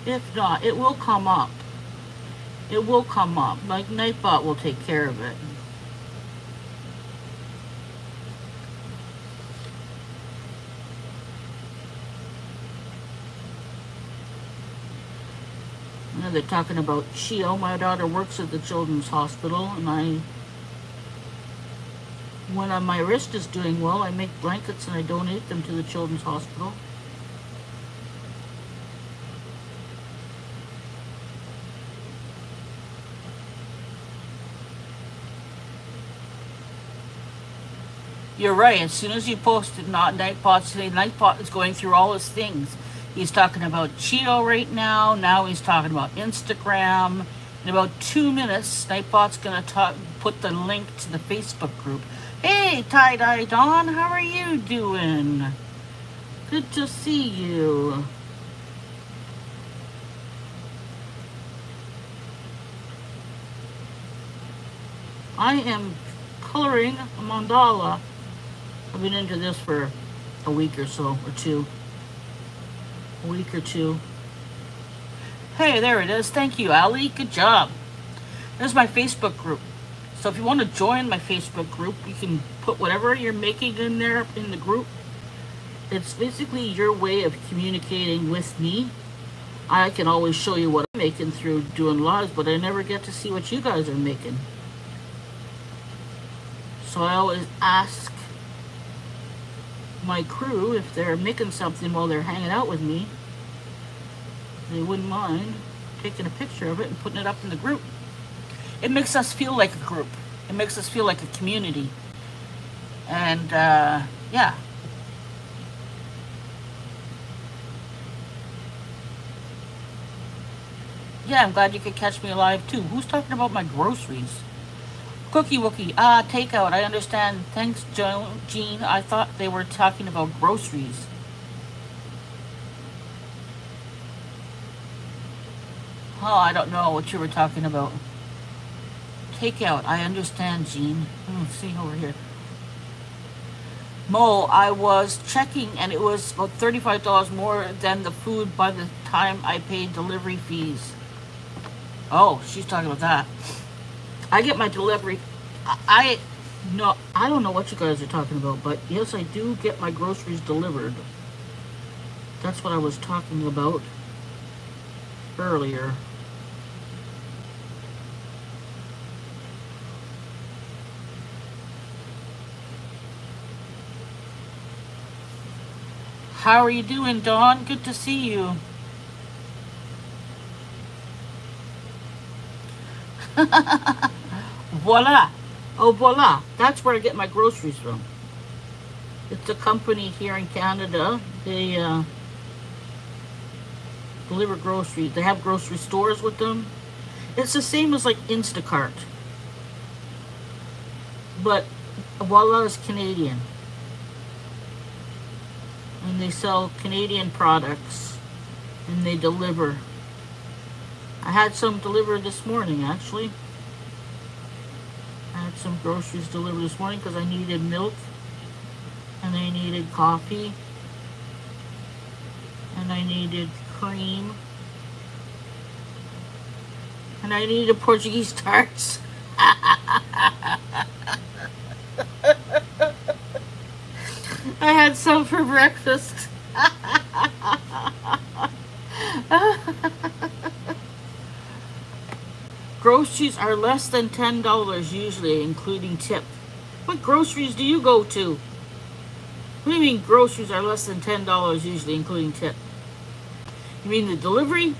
If not, it will come up. It will come up. Like Nightbot will take care of it. And they're talking about Chio. My daughter works at the children's hospital, and when my wrist is doing well, I make blankets and I donate them to the children's hospital. You're right. As soon as you posted not Nightbot today, Nightbot is going through all his things. He's talking about Chio right now. Now he's talking about Instagram. In about 2 minutes, Nightbot's going to put the link to the Facebook group. Hey, Tie-Dye Dawn, how are you doing? Good to see you. I am coloring a mandala. I've been into this for a week or so, or two. A week or two. Hey, there it is. Thank you, Ali. Good job. There's my Facebook group. So if you want to join my Facebook group, you can put whatever you're making in there in the group. It's basically your way of communicating with me. I can always show you what I'm making through doing lives, but I never get to see what you guys are making. So I always ask my crew if they're making something while they're hanging out with me, they wouldn't mind taking a picture of it and putting it up in the group. It makes us feel like a group. It makes us feel like a community. And yeah. Yeah, I'm glad you could catch me alive too. Who's talking about my groceries? Cookie Wookie, takeout, I understand. Thanks, Jean. I thought they were talking about groceries. Oh, I don't know what you were talking about. Takeout, I understand, Jean. Let's see over here. Mo, I was checking and it was about $35 more than the food by the time I paid delivery fees. Oh, she's talking about that. I get my delivery. I don't know what you guys are talking about, but yes, I do get my groceries delivered. That's what I was talking about earlier. How are you doing, Dawn? Good to see you. Voila. Oh, voila. That's where I get my groceries from. It's a company here in Canada. They deliver groceries. They have grocery stores with them. It's the same as like Instacart. But Voila is Canadian. And they sell Canadian products. And they deliver. I had some delivered this morning, actually. I had some groceries delivered this morning because I needed milk. And I needed coffee. And I needed cream. And I needed Portuguese tarts. I had some for breakfast. Groceries are less than $10 usually, including tip. What groceries do you go to? What do you mean groceries are less than $10 usually, including tip? You mean the delivery?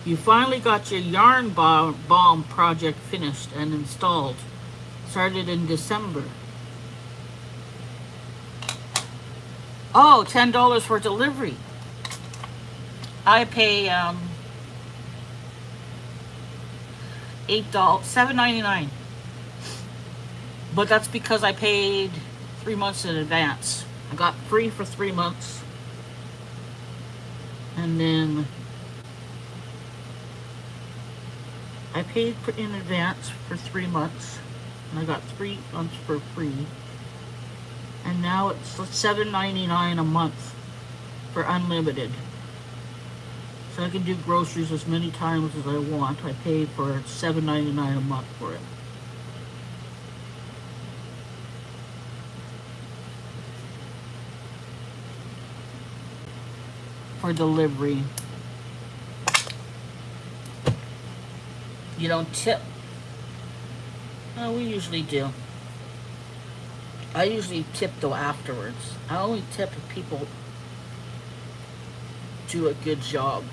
You finally got your yarn bomb project finished and installed. Started in December. Oh, $10 for delivery. I pay $7.99. But that's because I paid 3 months in advance. I got free for 3 months. And then I paid in advance for 3 months. And I got 3 months for free. And now it's $7.99 a month for unlimited. So I can do groceries as many times as I want. I pay for $7.99 a month for it. For delivery. You don't tip? No, we usually do. I usually tip though afterwards. I only tip if people do a good job.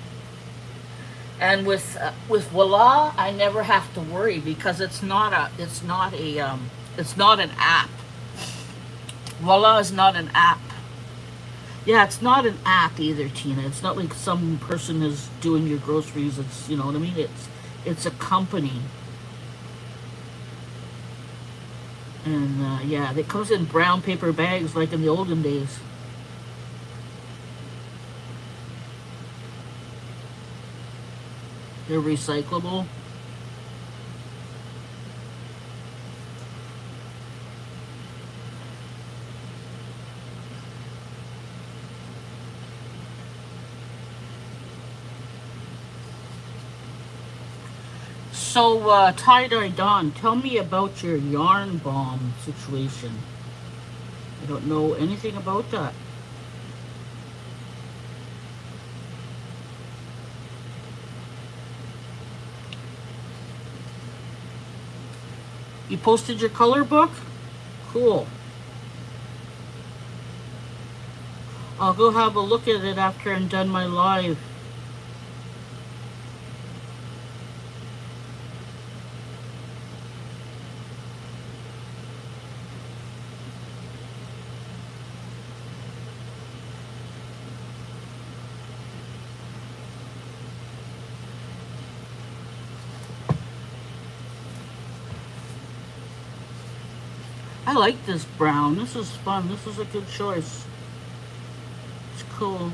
And with Voila, I never have to worry because it's not an app. Voila is not an app. Yeah, it's not an app either, Tina. It's not like some person is doing your groceries. It's, you know what I mean? It's a company. And yeah, it comes in brown paper bags like in the olden days. They're recyclable. So, Tie-Dye Dawn, tell me about your yarn bomb situation. I don't know anything about that. You posted your color book? Cool. I'll go have a look at it after I'm done my live. I like this brown. This is fun. This is a good choice. It's cool.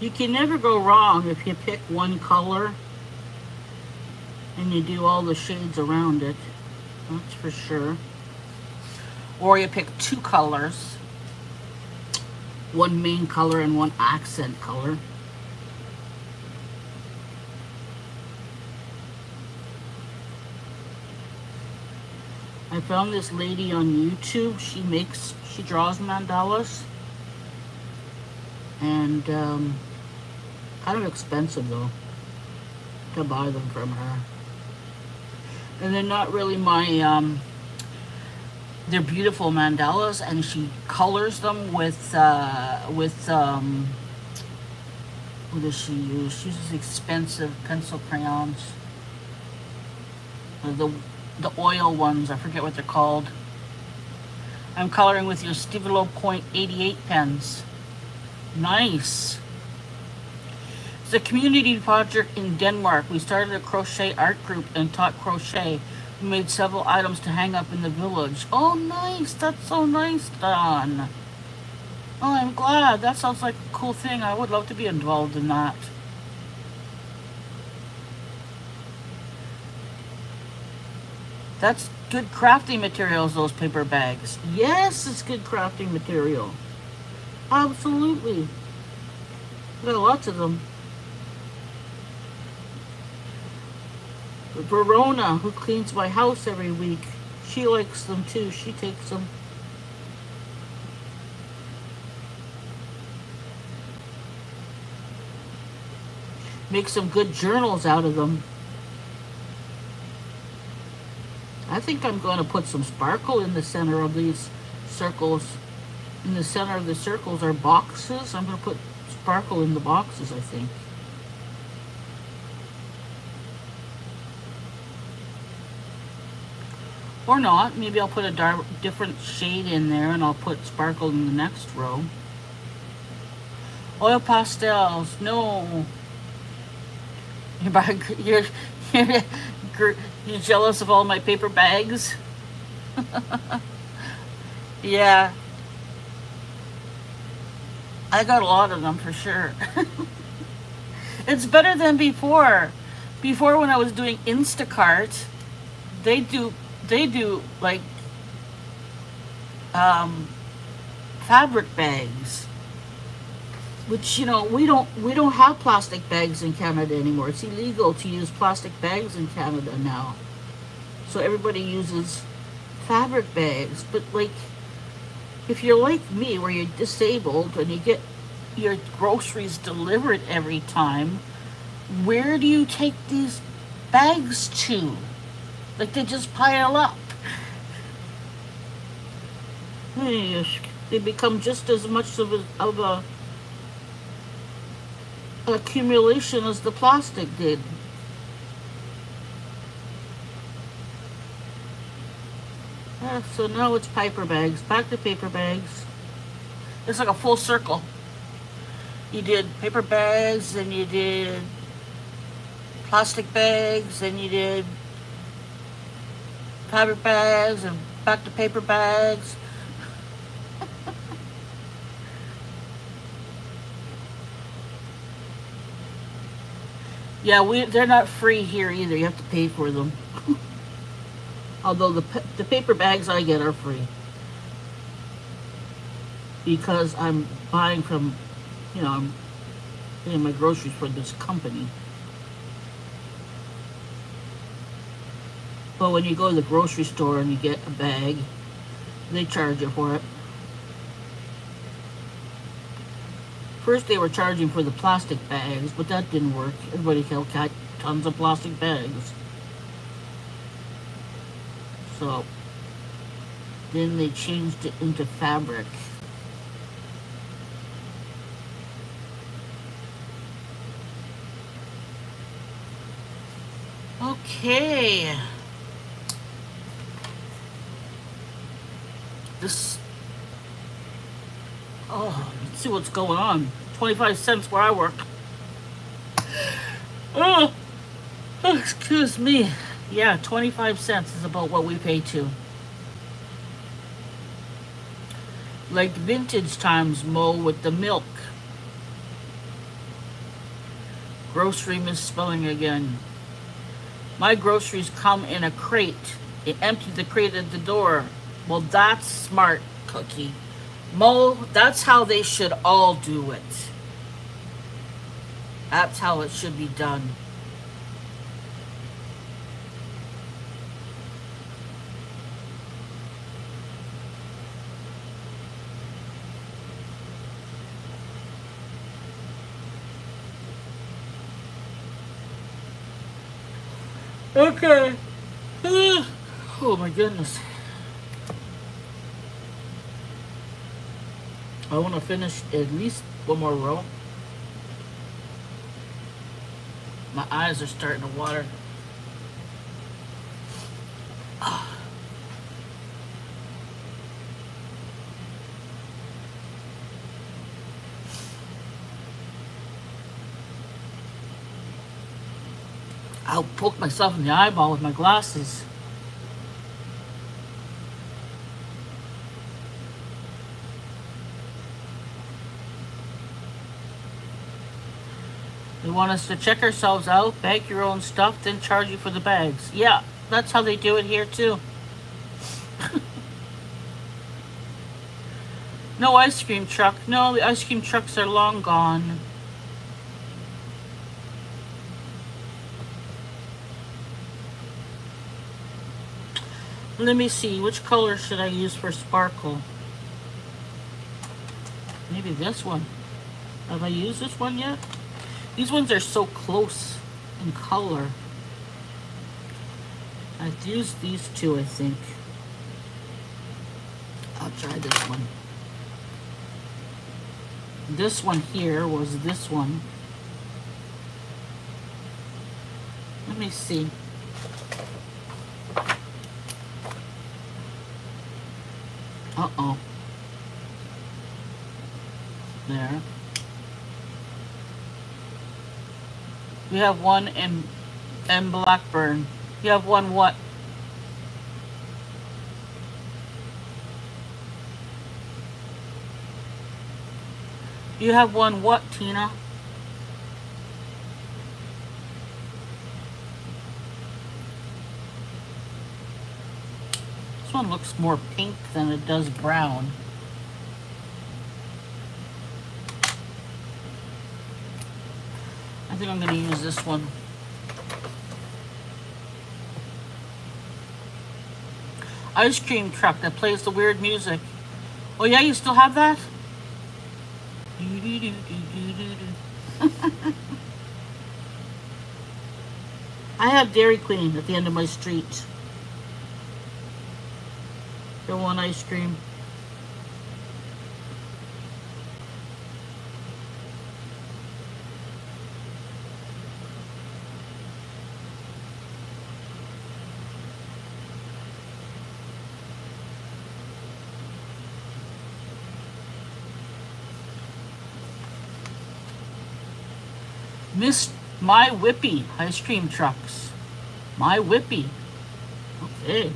You can never go wrong if you pick one color and you do all the shades around it. That's for sure. Or you pick two colors. One main color and one accent color. I found this lady on YouTube. She draws mandalas. And kind of expensive though to buy them from her. And they're not really my they're beautiful mandalas, and she colors them with what does she use? She uses expensive pencil crayons. The oil ones, I forget what they're called. I'm coloring with your Stivalo .88 pens. Nice. It's a community project in Denmark. We started a crochet art group and taught crochet. We made several items to hang up in the village. Oh, nice. That's so nice, Dawn. Oh, I'm glad. That sounds like a cool thing. I would love to be involved in that. That's good crafting materials, those paper bags. Yes, it's good crafting material. Absolutely. Got lots of them. Verona, who cleans my house every week, She likes them too. She takes them. Makes some good journals out of them. I think I'm going to put some sparkle in the center of these circles. In the center of the circles are boxes. I'm going to put sparkle in the boxes, I think. Or not. Maybe I'll put a different shade in there and I'll put sparkle in the next row. Oil pastels. No. You're jealous of all my paper bags? Yeah. I got a lot of them for sure. It's better than before. Before, when I was doing Instacart, they do like fabric bags, which, you know, we don't have plastic bags in Canada anymore. It's illegal to use plastic bags in Canada now. So everybody uses fabric bags. But like, if you're like me, where you're disabled and you get your groceries delivered every time, where do you take these bags to? Like, they just pile up. They become just as much of a accumulation as the plastic did. So now it's paper bags. Back to paper bags. It's like a full circle. You did paper bags, then you did plastic bags, then you did fabric bags, and back to paper bags. Yeah, they're not free here either. You have to pay for them. Although the paper bags I get are free. Because I'm buying from, you know, I'm getting my groceries for this company. But when you go to the grocery store and you get a bag, they charge you for it. First they were charging for the plastic bags, but that didn't work. Everybody got tons of plastic bags. So then they changed it into fabric. Okay. Let's see what's going on. 25 cents where I work. Oh, excuse me. Yeah, 25 cents is about what we pay to. Like vintage times, Mo, with the milk. Grocery misspelling again. My groceries come in a crate. They empty the crate at the door. Well, that's smart, Cookie. Mo, that's how they should all do it. That's how it should be done. Okay. Oh my goodness. I want to finish at least one more row. My eyes are starting to water. I'll poke myself in the eyeball with my glasses. They want us to check ourselves out, bag your own stuff, then charge you for the bags. Yeah, that's how they do it here too. No ice cream truck. No, the ice cream trucks are long gone. Let me see, which color should I use for sparkle? Maybe this one. Have I used this one yet? These ones are so close in color. I've used these two, I think. I'll try this one. This one here was this one. Let me see. Uh-oh. There. We have one in Blackburn. You have one what? You have one what, Tina? This one looks more pink than it does brown. I think I'm going to use this one. Ice cream truck that plays the weird music. Oh yeah, you still have that? I have Dairy Queen at the end of my street. Don't want ice cream. Miss My Whippy ice cream trucks. My Whippy. Okay.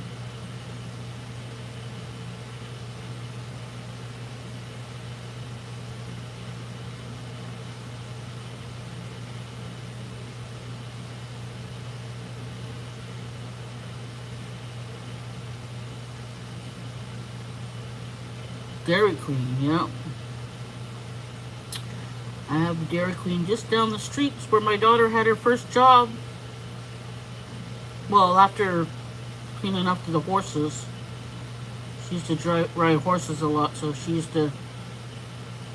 Dairy Queen, yeah. I have Dairy Queen just down the street. It's where my daughter had her first job. Well, after cleaning up to the horses. She used to ride horses a lot, so she used to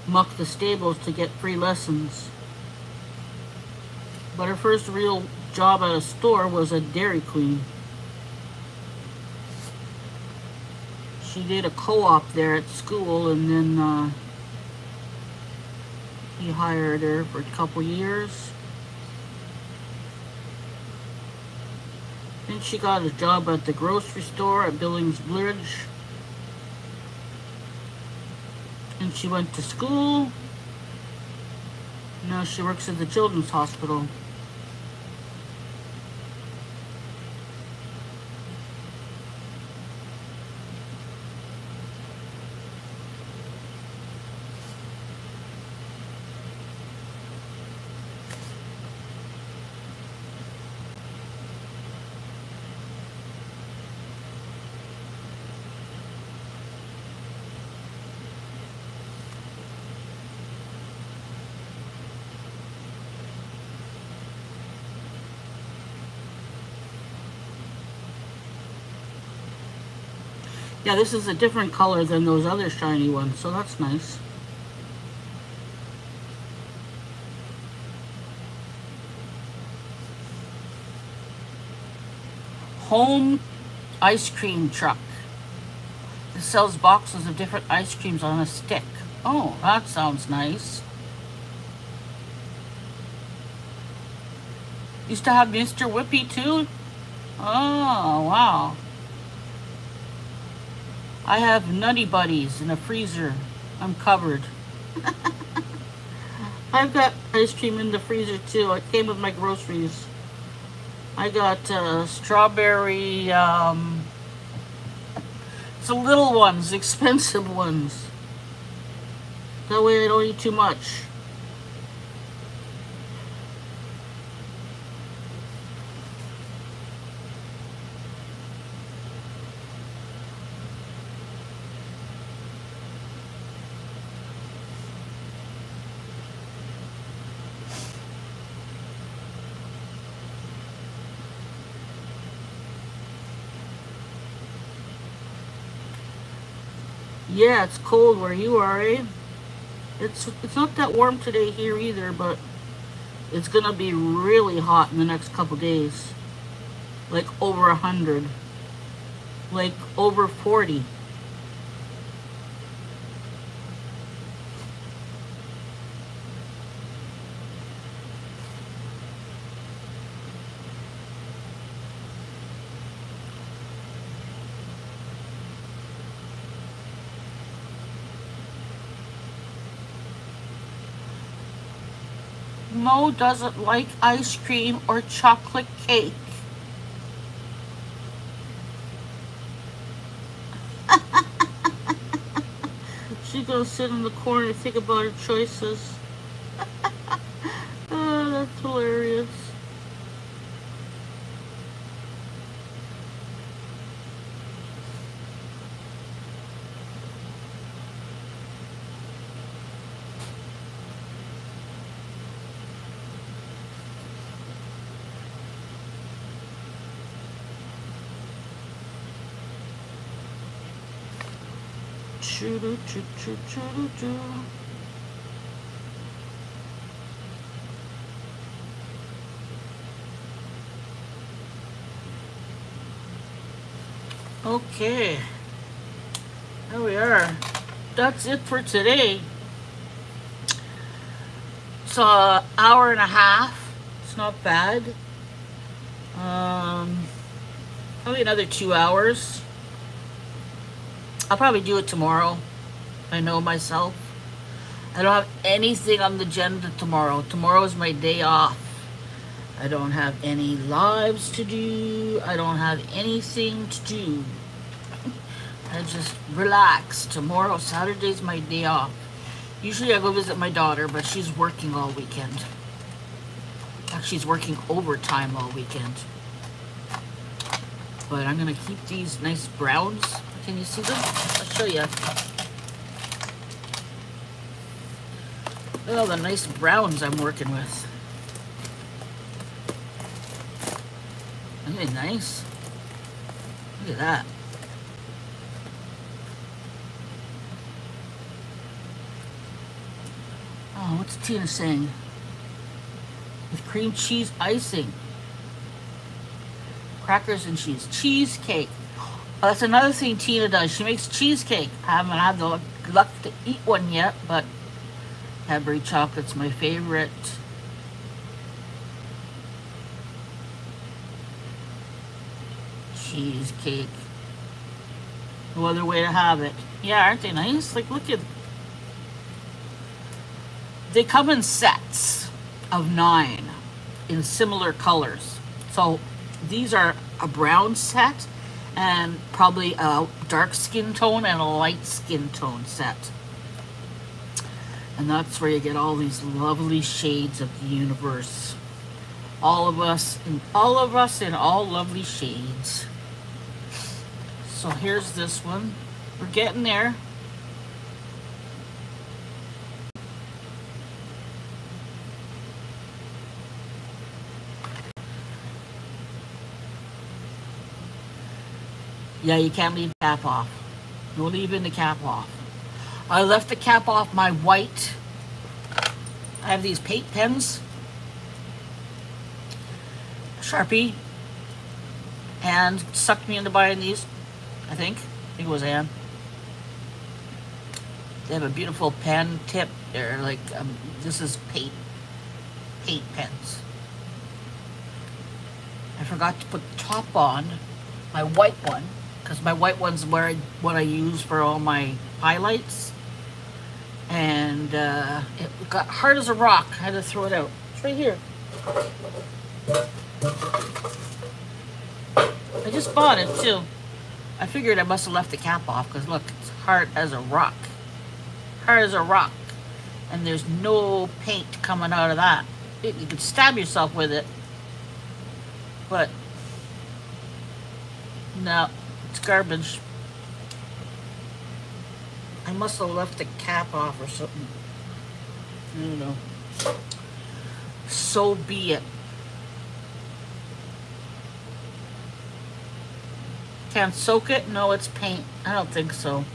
muck the stables to get free lessons. But her first real job at a store was at Dairy Queen. She did a co-op there at school, and then he hired her for a couple years. Then she got a job at the grocery store at Billings Bridge. And she went to school. Now she works at the Children's Hospital. Yeah, this is a different color than those other shiny ones, so that's nice. Home ice cream truck. This sells boxes of different ice creams on a stick. Oh, that sounds nice. Used to have Mr. Whippy too? Oh, wow. I have Nutty Buddies in a freezer. I'm covered. I've got ice cream in the freezer too. It came with my groceries. I got strawberry, it's the little ones, expensive ones. That way I don't eat too much. Yeah, it's cold where you are, eh? It's not that warm today here either, but it's gonna be really hot in the next couple days. Like over 100. Like over 40. Mo doesn't like ice cream or chocolate cake. She's gonna sit in the corner and think about her choices. Oh, that's hilarious. Choo choo choo choo choo choo. Okay, there we are. That's it for today. It's an hour and a half. It's not bad. Probably another 2 hours. I'll probably do it tomorrow. I know myself. I don't have anything on the agenda tomorrow. Tomorrow is my day off. I don't have any lives to do. I don't have anything to do. I just relax. Tomorrow, Saturday's my day off. Usually I go visit my daughter, but she's working all weekend. Actually, she's working overtime all weekend. But I'm gonna keep these nice browns. Can you see them? I'll show you. Look at all the nice browns I'm working with. Isn't it nice? Look at that. Oh, what's Tina saying? With cream cheese icing. Crackers and cheese. Cheesecake. Oh, that's another thing Tina does. She makes cheesecake. I haven't had the luck to eat one yet, but Cadbury chocolate's my favorite. Cheesecake. No other way to have it. Yeah, aren't they nice? Like, look at... They come in sets of 9 in similar colors. So these are a brown set and probably a dark skin tone and a light skin tone set. And that's where you get all these lovely shades of the universe. All of us in all lovely shades. So here's this one. We're getting there. Yeah, you can't leave the cap off. No leaving the cap off. I left the cap off my white. I have these paint pens. Sharpie. And sucked me into buying these. I think it was Anne. They have a beautiful pen tip. They're like, this is paint pens. I forgot to put the top on my white one, because my white one's what I use for all my highlights. And it got hard as a rock. I had to throw it out. It's right here. I just bought it too. I figured I must have left the cap off because look, it's hard as a rock. Hard as a rock. And there's no paint coming out of that. You could stab yourself with it. But no, it's garbage. I must have left the cap off or something. I don't know. So be it. Can't soak it? No, it's paint. I don't think so.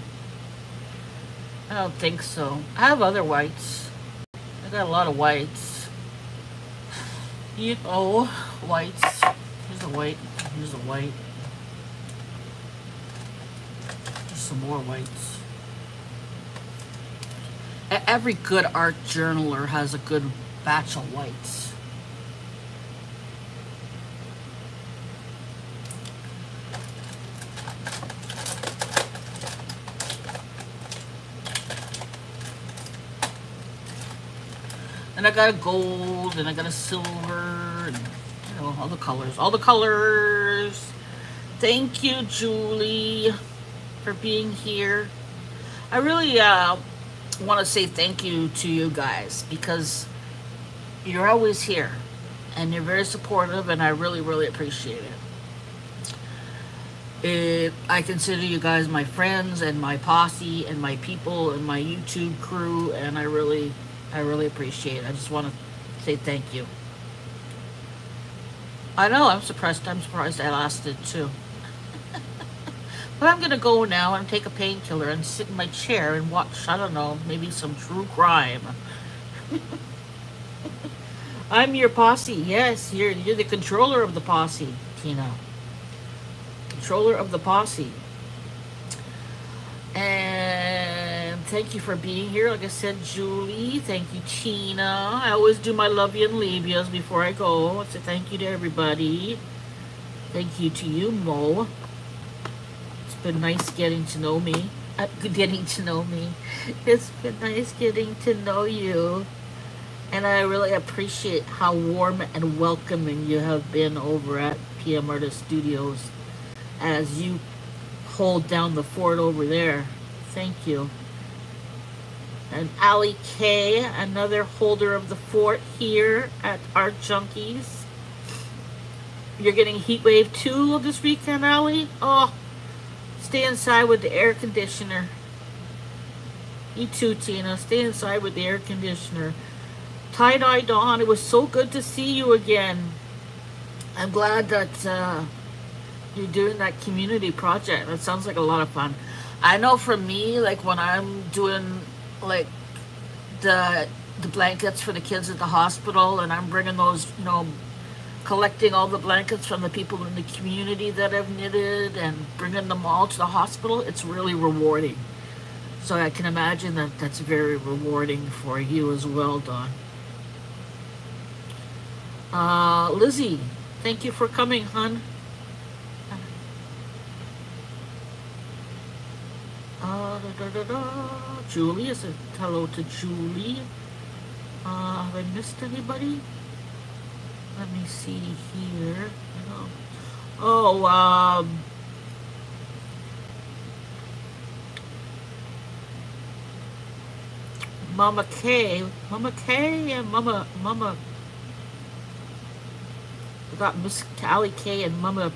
don't think so. I have other whites. I got a lot of whites. You know, whites. Here's a white. Here's a white. There's some more whites. Every good art journaler has a good batch of whites. And I got a gold, and I got a silver, and you know, all the colors. All the colors. Thank you, Julie, for being here. I really want to say thank you to you guys, because you're always here, and you're very supportive, and I really, really appreciate it. I consider you guys my friends, and my posse, and my people, and my YouTube crew, and I really appreciate it. I just want to say thank you. I know, I'm surprised I lasted too. But I'm gonna go now and take a painkiller and sit in my chair and watch, I don't know, maybe some true crime. I'm your posse. Yes, you're the controller of the posse, Tina. Controller of the posse. And thank you for being here. Like I said, Julie. Thank you, Tina. I always do my love you and leave yous before I go. So thank you to everybody. Thank you to you, Mo. It's been nice getting to know me. It's been nice getting to know you. And I really appreciate how warm and welcoming you have been over at PM Artist Studios as you hold down the fort over there. Thank you. And Allie K, another holder of the fort here at Art Junkies. You're getting heat wave 2 this weekend, Allie? Oh, stay inside with the air conditioner. You too, Tina. Stay inside with the air conditioner. Tie-dye Dawn, it was so good to see you again. I'm glad that you're doing that community project. That sounds like a lot of fun. I know for me, like when I'm doing like the blankets for the kids at the hospital, and I'm bringing those, you know, collecting all the blankets from the people in the community that I've knitted and bringing them all to the hospital, it's really rewarding. So I can imagine that that's very rewarding for you as well, Dawn. Lizzie, thank you for coming, hun. Julie, I said hello to Julie. Have I missed anybody? Let me see here. Oh, Mama K, and Mama. I got Miss Callie K and Mama.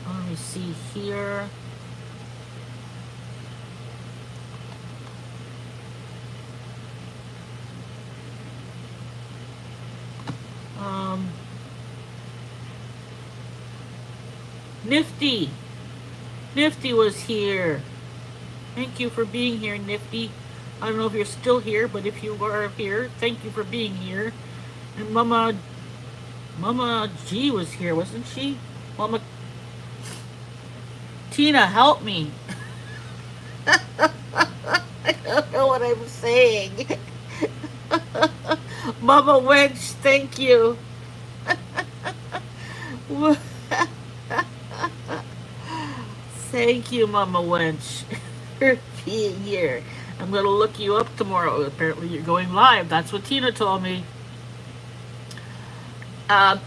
Let me see here. Nifty was here. Thank you for being here, Nifty. I don't know if you're still here, but if you are here, thank you for being here. And Mama G was here, wasn't she? Mama Tina, help me. I don't know what I'm saying. Mama Wench, thank you. Thank you, Mama Wench, for being here. I'm going to look you up tomorrow. Apparently you're going live. That's what Tina told me.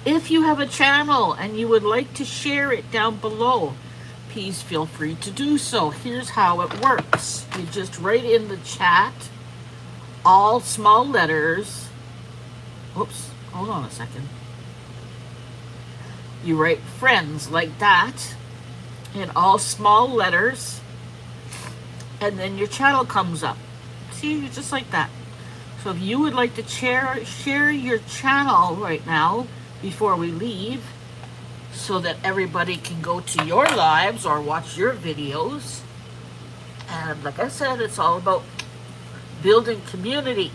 If you have a channel and you would like to share it down below, please feel free to do so. Here's how it works. You just write in the chat, all small letters. Oops, hold on a second. You write friends like that in all small letters, and then your channel comes up. See, just like that. So if you would like to share your channel right now before we leave, so that everybody can go to your lives or watch your videos. And like I said, it's all about building community.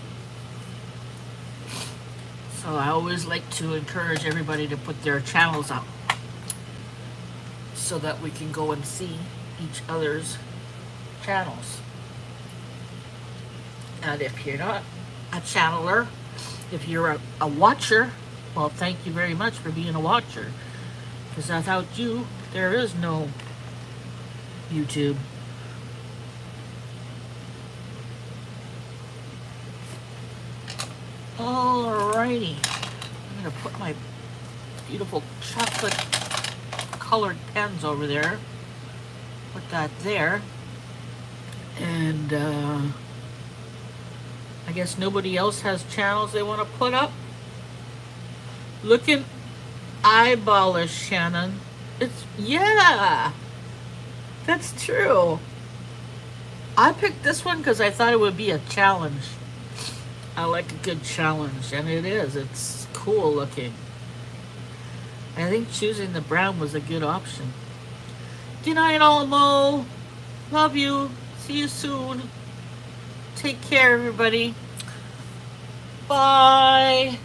So I always like to encourage everybody to put their channels up so that we can go and see each other's channels. And if you're not a channeler, if you're a watcher, well, thank you very much for being a watcher. Because without you, there is no YouTube. Alrighty. I'm going to put my beautiful chocolate colored pens over there. Put that there. And I guess nobody else has channels they want to put up. Looking eyeballish, Shannon. Yeah, that's true. I picked this one because I thought it would be a challenge. I like a good challenge, and it is. It's cool looking. I think choosing the brown was a good option. Good night, Alamo. Love you. See you soon. Take care, everybody. Bye.